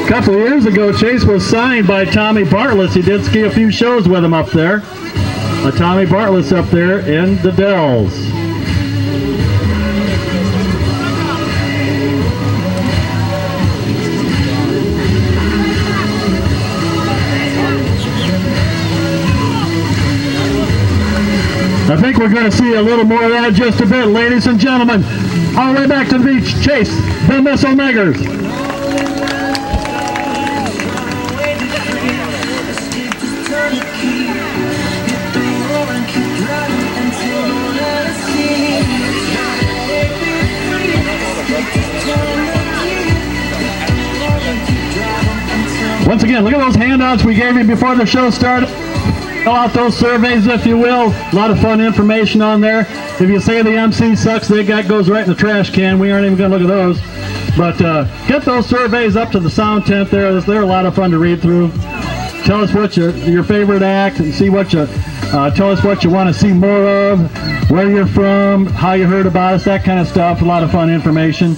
A couple of years ago, Chase was signed by Tommy Bartlett. He did ski a few shows with him up there. Tommy Bartlett's up there in the Dells. I think we're going to see a little more of that in just a bit, ladies and gentlemen. All the way back to the beach, Chase the Missile Mangers. Once again, look at those handouts we gave you before the show started. Fill out those surveys, if you will. A lot of fun information on there. If you say the MC sucks, that goes right in the trash can. We aren't even going to look at those. But get those surveys up to the sound tent there. They're a lot of fun to read through. Tell us what your favorite act, and see what tell us what you want to see more of, where you're from, how you heard about us, that kind of stuff. A lot of fun information.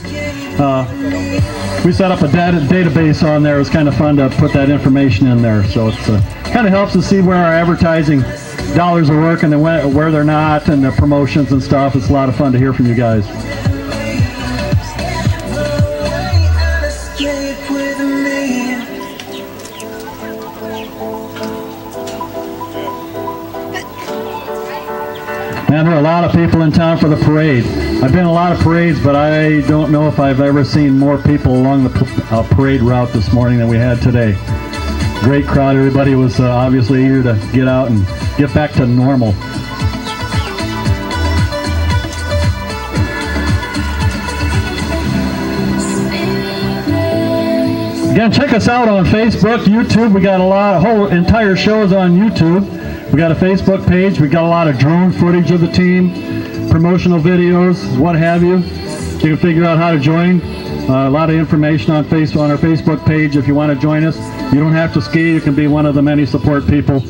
We set up a database on there. It was kind of fun to put that information in there. So it's kind of helps us see where our advertising dollars are working and where they're not, and the promotions and stuff. It's a lot of fun to hear from you guys. Man, there are a lot of people in town for the parade. I've been in a lot of parades, but I don't know if I've ever seen more people along the parade route this morning than we had today. Great crowd. Everybody was obviously eager to get out and get back to normal. Again, check us out on Facebook, YouTube. We got a whole entire shows on YouTube. We got a Facebook page. We got a lot of drone footage of the team, promotional videos, what have you. You can figure out how to join. A lot of information on our Facebook page if you want to join us. You don't have to ski. You can be one of the many support people,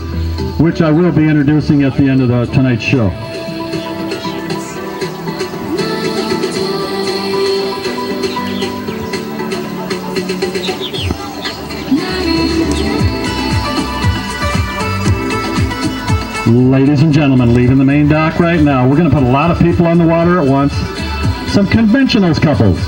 which I will be introducing at the end of tonight's show. Ladies and gentlemen, leaving the main dock right now. We're going to put a lot of people on the water at once. Some conventionals couples.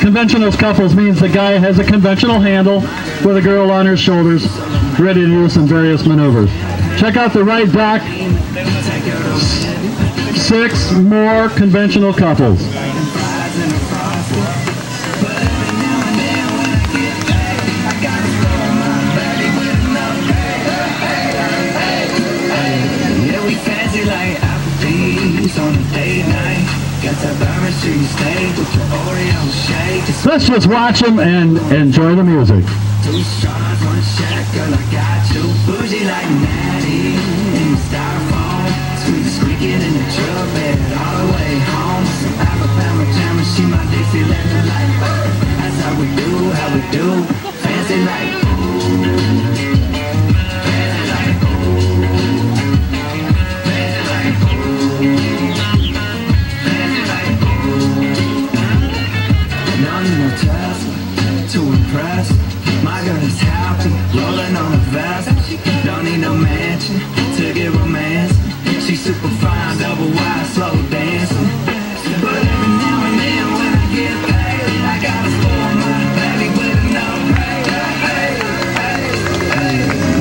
Conventionals couples means the guy has a conventional handle with a girl on his shoulders, ready to do some various maneuvers. Check out the right dock. 6 more conventional couples. Let's just watch them and enjoy the music. Two stars, one check, girl, I got you. Bougie like Natty in the styrofoam. Squeak squeaking in the truck bed all the way home. Some Alabama jam and she my Dixieland delight. That's how we do, fancy like. Fancy like. Fancy like. Fancy like. No need no Tesla to impress. My girl is happy, rolling on a vest. Don't need no mansion to get romance. She's super fine, double wide, slow dancing. But every now and then when I get paid, I gotta spoil my baby with a no pay.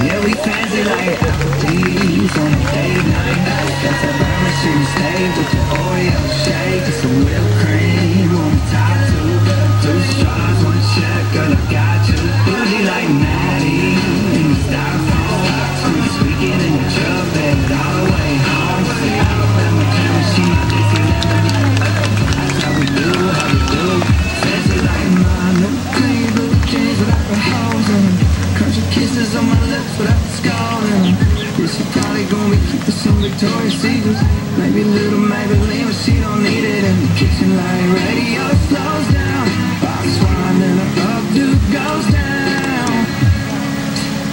Yeah, we fancy like Applebee's on a date night. That's a Burma Street stay with the Oreo shake and some whipped cream on the top two. 2 straws, 1 check, girl, I got you. Bougie like Natty in the styrofoam. Squeak squeaking in the truck bed all the way home. Alabama jam and she my Dixieland delight. That's how we do, fancy like mine. No clean blue jeans without the holes in them. Country kisses on my lips without the skull in them. Yeah, she probably gonna be keeping some Victoria's Secrets. Maybe a little Maybelline, but she don't need it in the kitchen like radio slows down. Box wine and a updo goes down.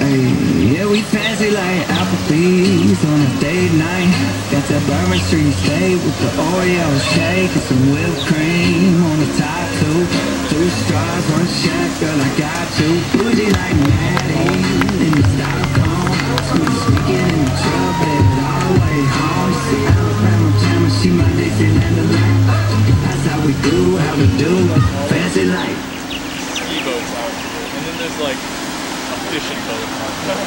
Hey, yeah, we fancy like Applebee's on a date night. Got that Bourbon Street steak with the Oreo shake and some whipped cream on the top two. 2 straws, 1 check, girl, I got you. Bougie like Natty in the styrofoam. Squeak squeaking in the truck bed all the way home. See Alabama jam and she my Dixieland delight. That's how we do, fancy like. Boats out here, and then there's like a fishing boat on top.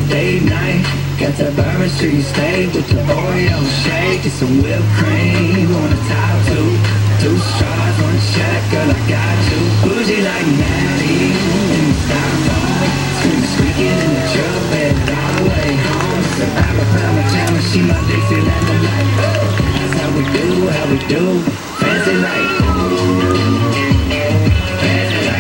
Date night, got that Bourbon Street steak with the Oreo shake and some whipped cream on the top two. 2 straws, 1 check, girl, I got you. Bougie like Natty in the styrofoam. Squeak squeaking in the truck bed all the way home. Some Alabama jam and she my Dixieland delight. That's how we do, fancy like. Fancy like. Fancy like.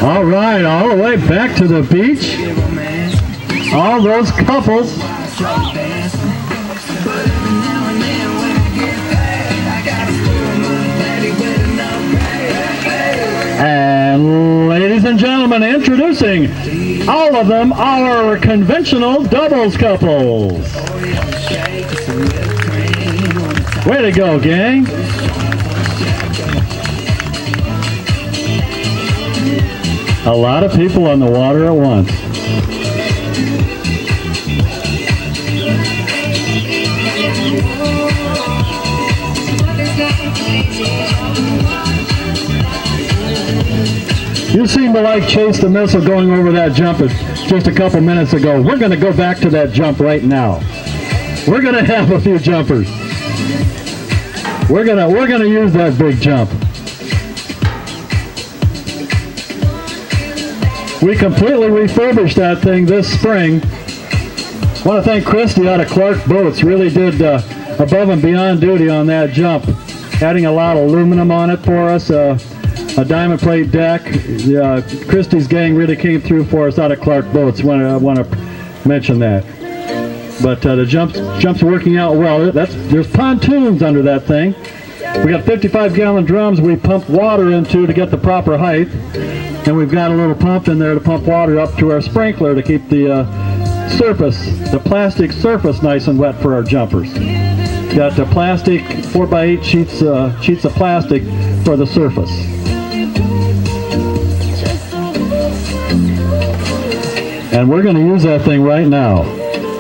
All right, all the way back to the beach. All those couples. And ladies and gentlemen, introducing all of them, our conventional doubles couples. Way to go, gang. A lot of people on the water at once. You seem to like Chase the Missile going over that jump just a couple minutes ago. We're going to go back to that jump right now. We're going to have a few jumpers. We're going to use that big jump. We completely refurbished that thing this spring. I want to thank Christy out of Clark Boats. Really did above and beyond duty on that jump, adding a lot of aluminum on it for us. A diamond plate deck. Christie's gang really came through for us out of Clark Boats. I want to mention that. But the jump's working out well. There's pontoons under that thing. We got 55-gallon drums we pump water into to get the proper height. And we've got a little pump in there to pump water up to our sprinkler to keep the plastic surface nice and wet for our jumpers. Got the plastic 4x8 sheets of plastic for the surface. And we're going to use that thing right now.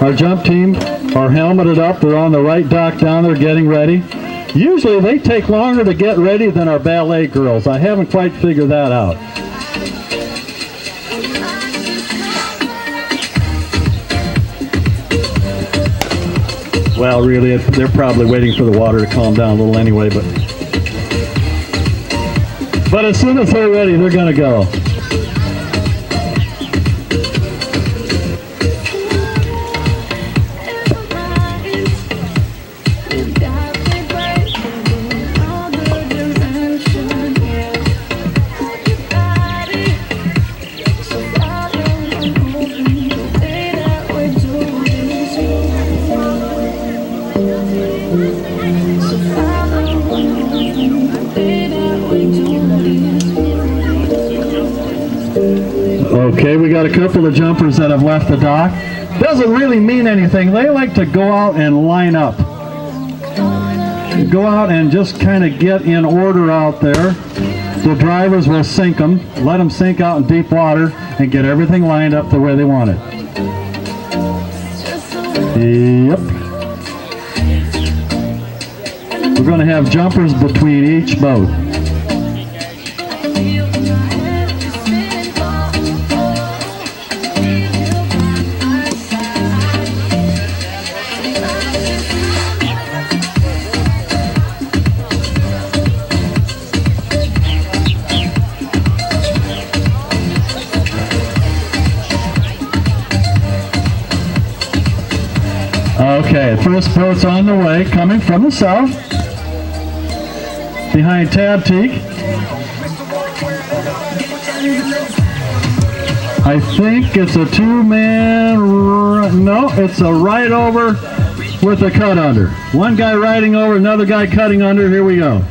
Our jump team are helmeted up. They're on the right dock down there getting ready. Usually they take longer to get ready than our ballet girls. I haven't quite figured that out. Well, really, they're probably waiting for the water to calm down a little anyway, but as soon as they're ready, they're going to go. Okay, we got a couple of jumpers that have left the dock. Doesn't really mean anything. They like to go out and line up. Go out and just kind of get in order out there. The drivers will sink them, let them sink out in deep water, and get everything lined up the way they want it. Yep. We're going to have jumpers between each boat. Okay, first boat's on the way, coming from the south, behind Tab Teak. I think it's a two-man, no, it's a right over with a cut under. One guy riding over, another guy cutting under, here we go.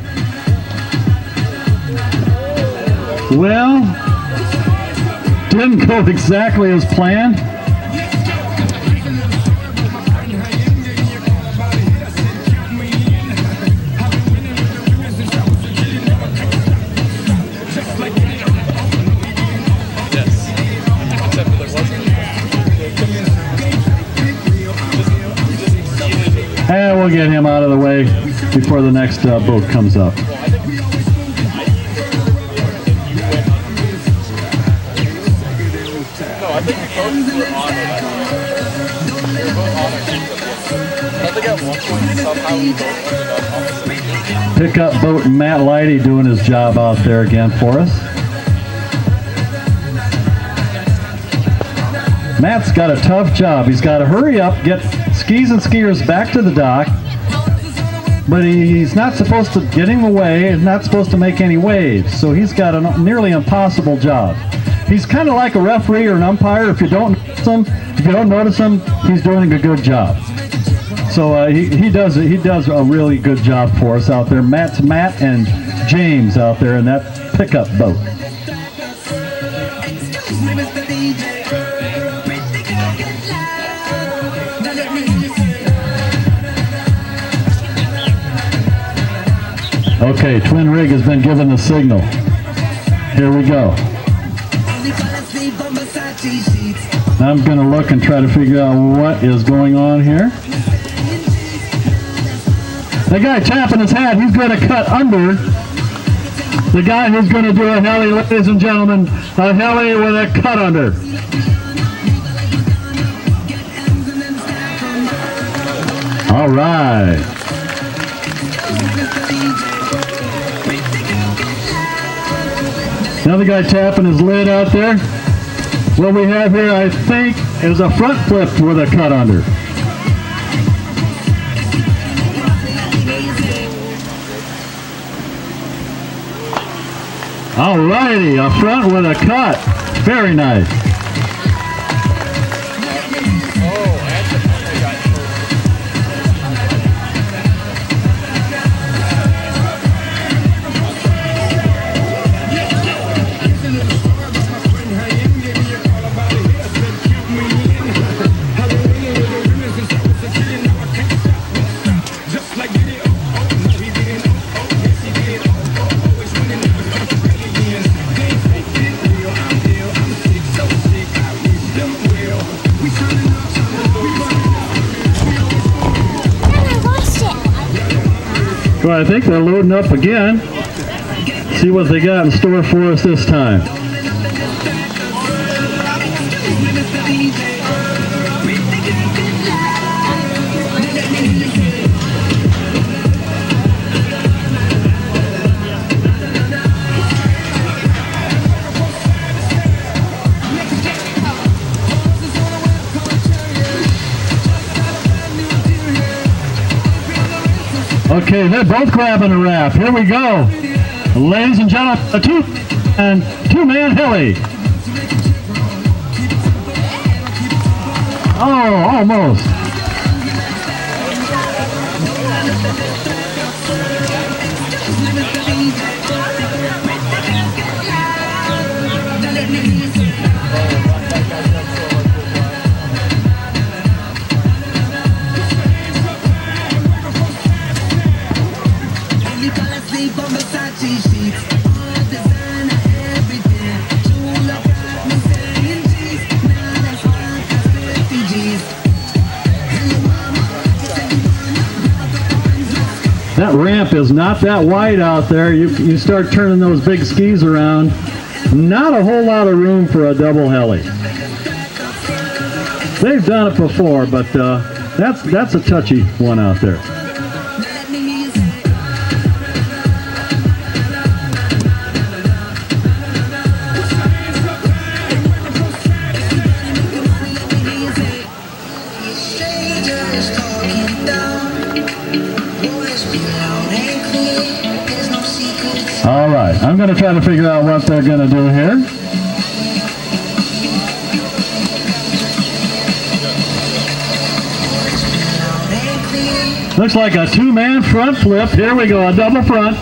Well, didn't go exactly as planned. And we'll get him out of the way before the next boat comes up. No, I think the boats were on that. They were both on it. I think at one point somehow we both ended up on the same. Pickup boat Matt Lighty doing his job out there again for us. Matt's got a tough job. He's got to hurry up, get skis and skiers back to the dock, but he's not supposed to get him away. He's not supposed to make any waves, so he's got a nearly impossible job. He's kind of like a referee or an umpire. If you don't notice him, he's doing a good job. So he does a really good job for us out there. Matt and James out there in that pickup boat. Okay, Twin Rig has been given the signal. Here we go. Now I'm going to look and try to figure out what is going on here. The guy tapping his hat, he's going to cut under. The guy who's going to do a heli, ladies and gentlemen, a heli with a cut under. All right. Another guy tapping his lid out there. What we have here, I think, is a front flip with a cut under. All righty, a front with a cut. Very nice. Well, I think they're loading up again. See what they got in store for us this time. Okay, they're both grabbing a wrap. Here we go. Ladies and gentlemen, a two-man heli. Oh, almost. That ramp is not that wide out there. You start turning those big skis around. Not a whole lot of room for a double heli. They've done it before, but that's a touchy one out there. All right, I'm going to try to figure out what they're going to do here. Looks like a two-man front flip. Here we go, a double front.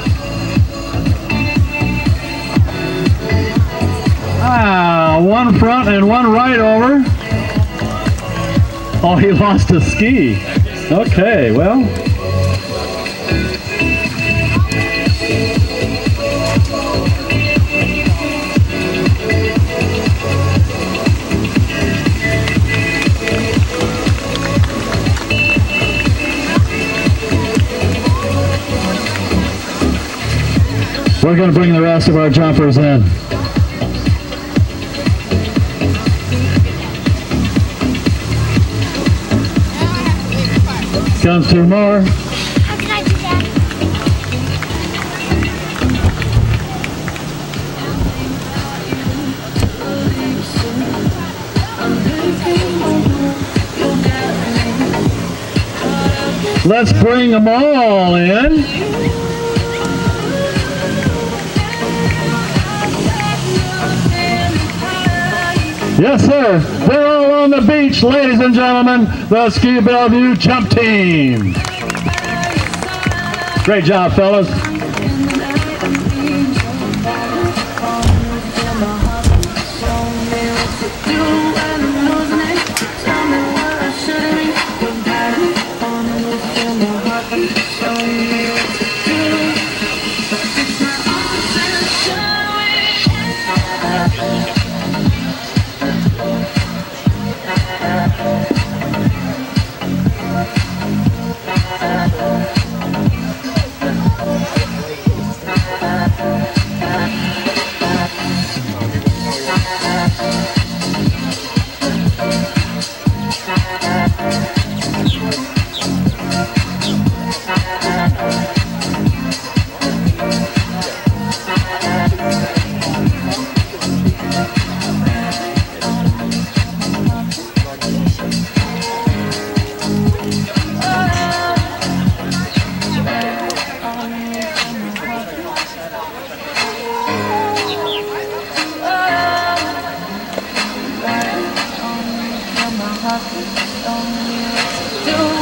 One front and one right over. Oh, he lost a ski. Okay, well. We're going to bring the rest of our jumpers in. Comes two more. How can I do that? Let's bring them all in. Yes, sir. They're all on the beach, ladies and gentlemen. The Ski Bellevue Jump Team. Great job, fellas.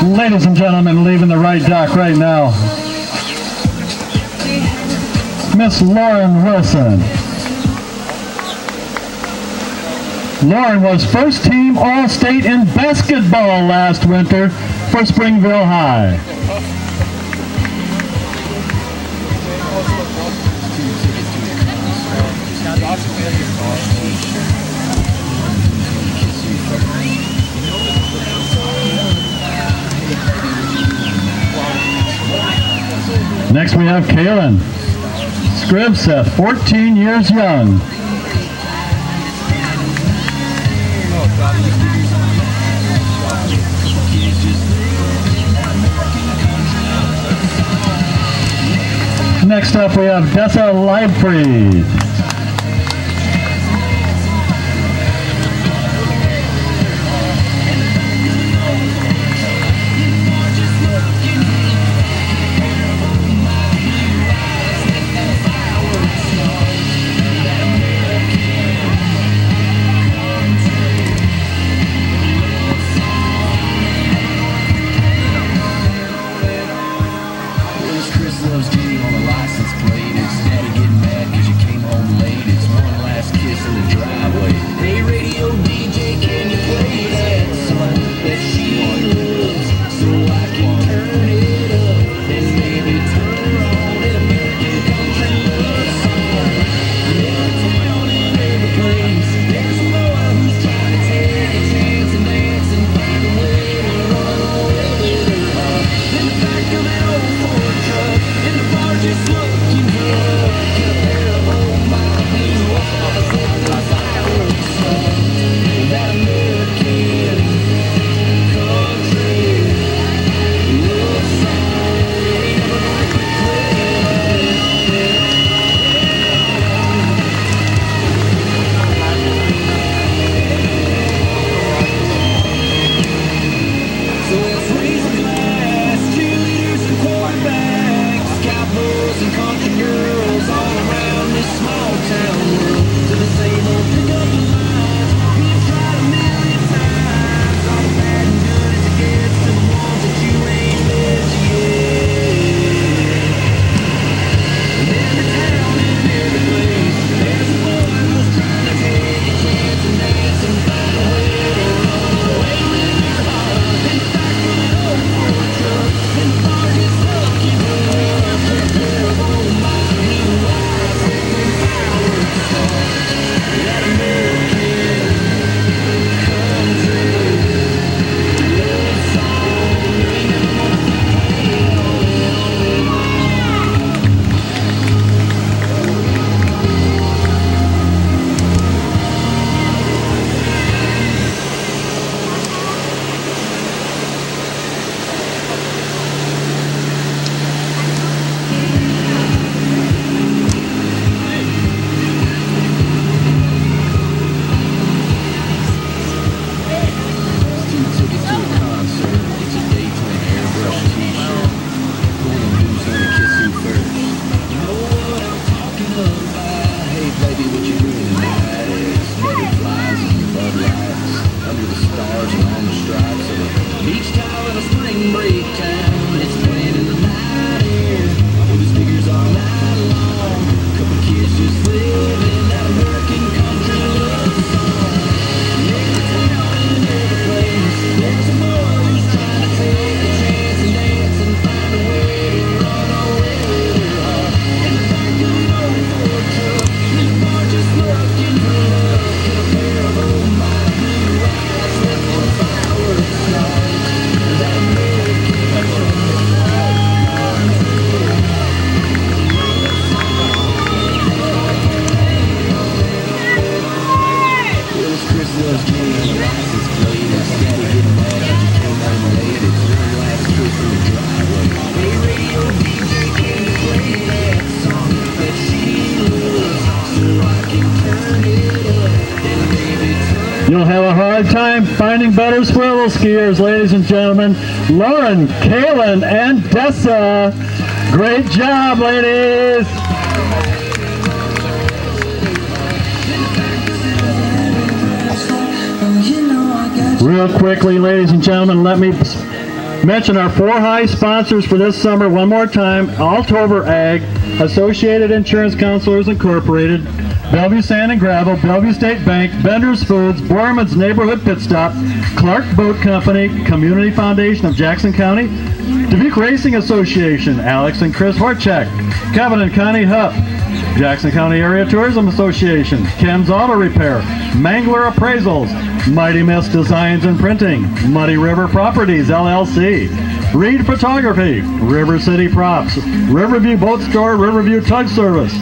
Ladies and gentlemen, leaving the right dock right now, Miss Lauren Wilson. Lauren was first team All-State in basketball last winter for Springville High. Next we have Kaylin Scribseth, 14 years young. Next up we have Dessa Leibfried. You'll have a hard time finding better swivel skiers, ladies and gentlemen. Lauren, Kaylin, and Dessa. Great job, ladies. You know I got Real quickly, ladies and gentlemen, let me mention our 4 high sponsors for this summer one more time. Altover Ag, Associated Insurance Counselors Incorporated, Bellevue Sand and Gravel, Bellevue State Bank, Bender's Foods, Borman's Neighborhood Pit Stop, Clark Boat Company, Community Foundation of Jackson County, Dubuque Racing Association, Alex and Chris Horchak, Kevin and Connie Hupp, Jackson County Area Tourism Association, Ken's Auto Repair, Mangler Appraisals, Mighty Miss Designs and Printing, Muddy River Properties LLC, Reed Photography, River City Props, Riverview Boat Store, Riverview Tug Service,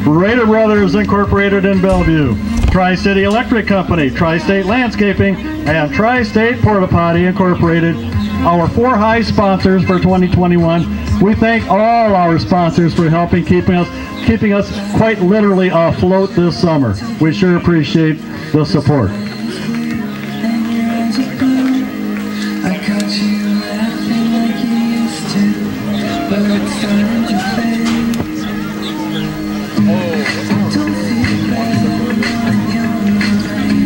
Raider Brothers Incorporated in Bellevue, Tri-City Electric Company, Tri-State Landscaping, and Tri-State Porta Potty Incorporated, our 4 high sponsors for 2021. We thank all our sponsors for helping keeping us quite literally afloat this summer. We sure appreciate the support. I caught you laughing like you used to, but it's time to fade. Don't feel bad on your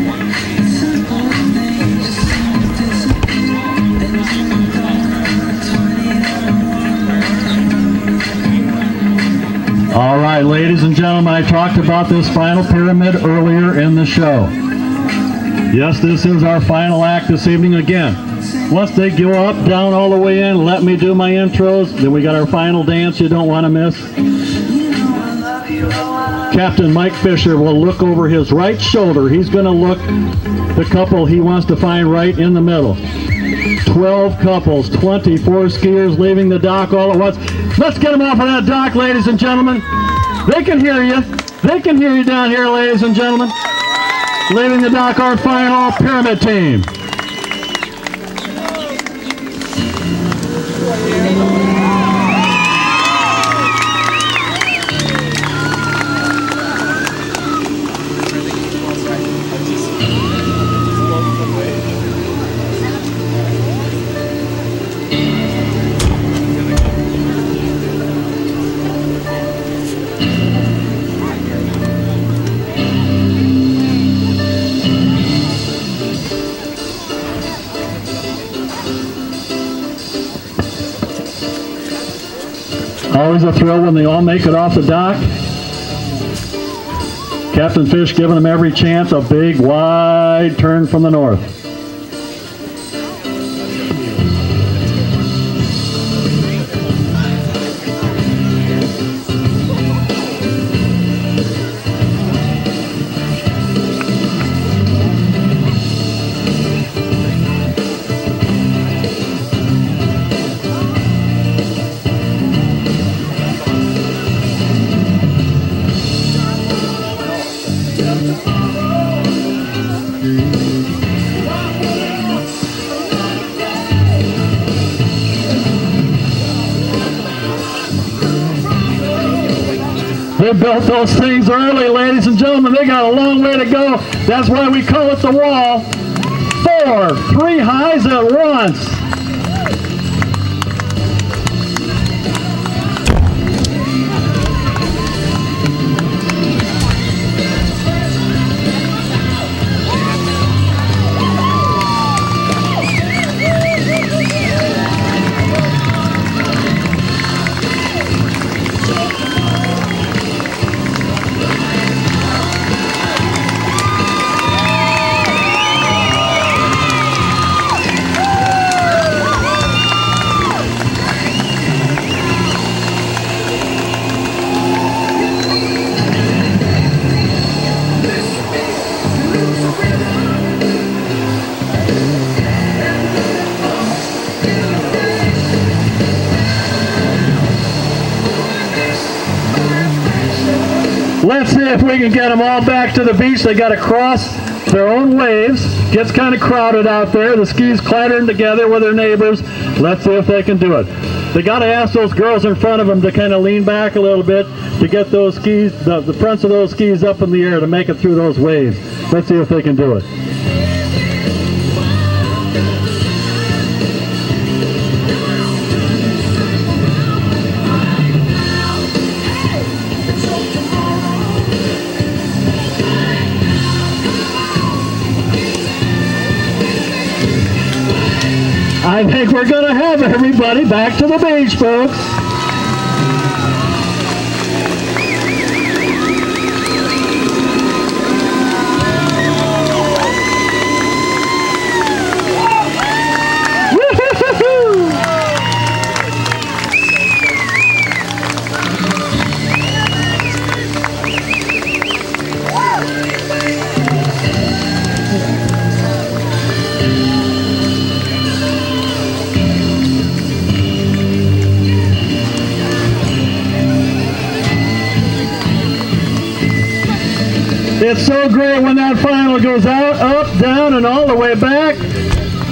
mind. Simple things just seem to disappear. And you don't 20 All right, ladies and gentlemen, I talked about this final pyramid earlier in the show. Yes, this is our final act this evening again. Once they go up, down, all the way in, let me do my intros. Then we got our final dance you don't want to miss. Captain Mike Fisher will look over his right shoulder. He's going to look the couple he wants to find right in the middle. 12 couples, 24 skiers leaving the dock all at once. Let's get them off of that dock, ladies and gentlemen. They can hear you. They can hear you down here, ladies and gentlemen. Leaving the dock, our final pyramid team. Always a thrill when they all make it off the dock. Captain Fish giving them every chance, a big wide turn from the north. They built those things early, ladies and gentlemen. They got a long way to go. That's why we call it the wall. 4, 3 highs at once. Let's see if we can get them all back to the beach. They got to cross their own waves. Gets kind of crowded out there. The skis clattering together with their neighbors. Let's see if they can do it. They got to ask those girls in front of them to kind of lean back a little bit to get those skis, the fronts of those skis up in the air to make it through those waves. Let's see if they can do it. I think we're going to have everybody back to the beach, folks. It's so great when that final goes out, up, down, and all the way back.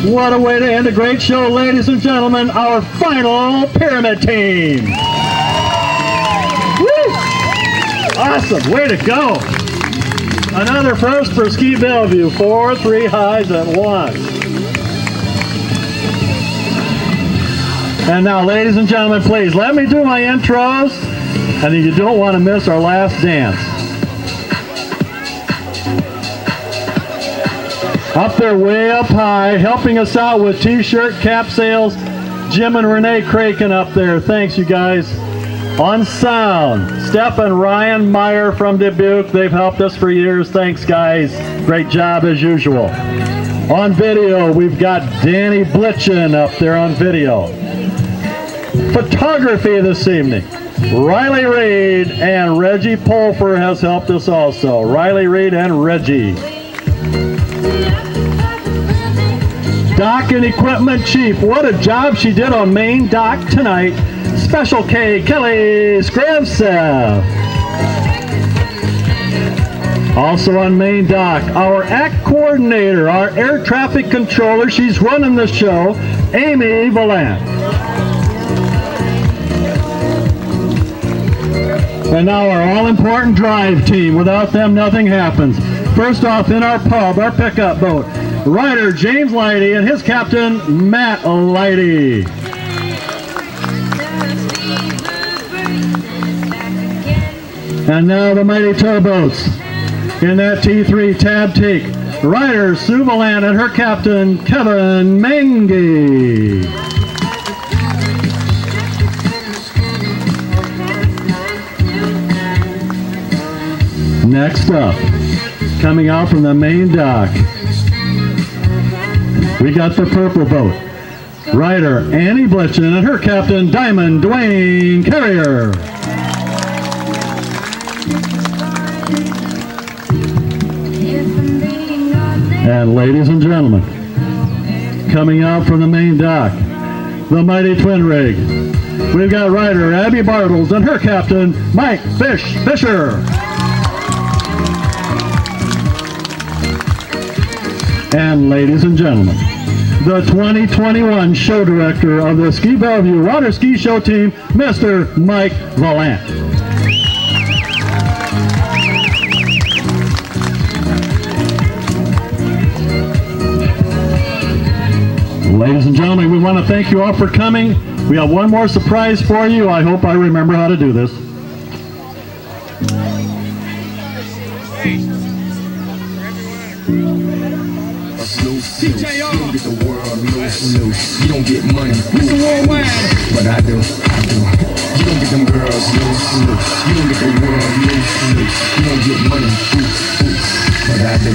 What a way to end a great show, ladies and gentlemen. Our final pyramid team. Woo! Awesome, way to go. Another first for Ski Bellevue, 4 3 highs at once. And now, ladies and gentlemen, please let me do my intros, and you don't want to miss our last dance. Up there way up high, helping us out with t-shirt, cap sales, Jim and Renee Kraken up there. Thanks, you guys. On sound, Steph and Ryan Meyer from Dubuque. They've helped us for years. Thanks, guys. Great job as usual. On video, we've got Danny Blitchen up there on video. Photography this evening, Riley Reed and Reggie Pulfer has helped us also. Riley Reed and Reggie. Dock and Equipment Chief, what a job she did on main dock tonight. Special K, Kelly Skravsev. Also on main dock, our act coordinator, our air traffic controller, she's running the show, Amy Valant. And now our all-important drive team. Without them, nothing happens. First off, in our pub, our pickup boat, rider James Leidy and his captain, Matt Leidy. And now the mighty towboats. In that T3 tab take, rider Sue Valant and her captain, Kevin Mengi. Next up, coming out from the main dock, we got the purple boat. Rider Annie Blitchen and her captain, Diamond Dwayne Carrier. And ladies and gentlemen, coming out from the main dock, the mighty twin rig, we've got rider Abby Bartles and her captain, Mike Fisher. And ladies and gentlemen, the 2021 show director of the Ski Bellevue Water Ski Show team, Mr. Mike Valant. Ladies and gentlemen, we want to thank you all for coming. We have one more surprise for you. I hope I remember how to do this. You don't get the world loose. You don't get money, Mr. Worldwide, but I do. You don't get them girls loose. You don't get the world loose. You don't get money, but I do.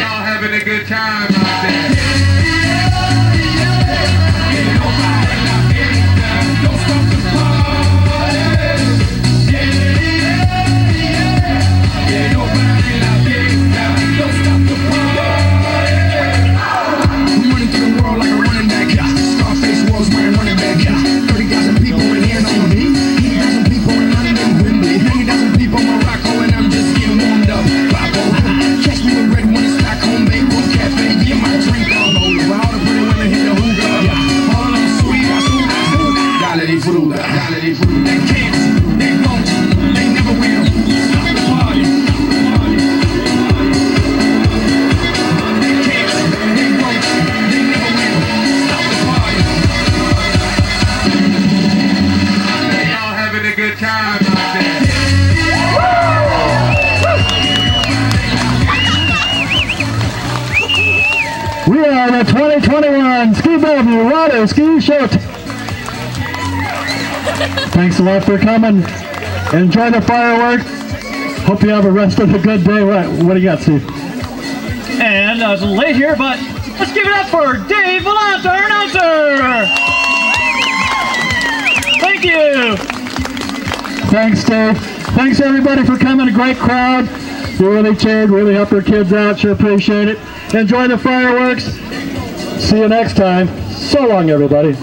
Y'all having a good time out there. Don't stop the party. Yeah, nobody like it. Don't stop the party. I'm running through the world like a running back, yeah. Scarface was wearing running back, yeah. 30,000 people in here on me. 80,000 people in London, Wembley. 90,000 people in Morocco, and I'm just getting warmed up. Catch me with red one in Stockholm, Beirut Cafe, yeah. We are the 2021 Ski Bellevue Water Ski Show. Thanks a lot for coming. Enjoy the fireworks. Hope you have a rest of a good day. What do you got, Steve? And I was late here, but let's give it up for Dave Vellante, our announcer. Thank you. Thanks, Dave. Thanks, everybody, for coming. A great crowd. You really cheered, really helped our kids out. Sure appreciate it. Enjoy the fireworks. See you next time. So long, everybody.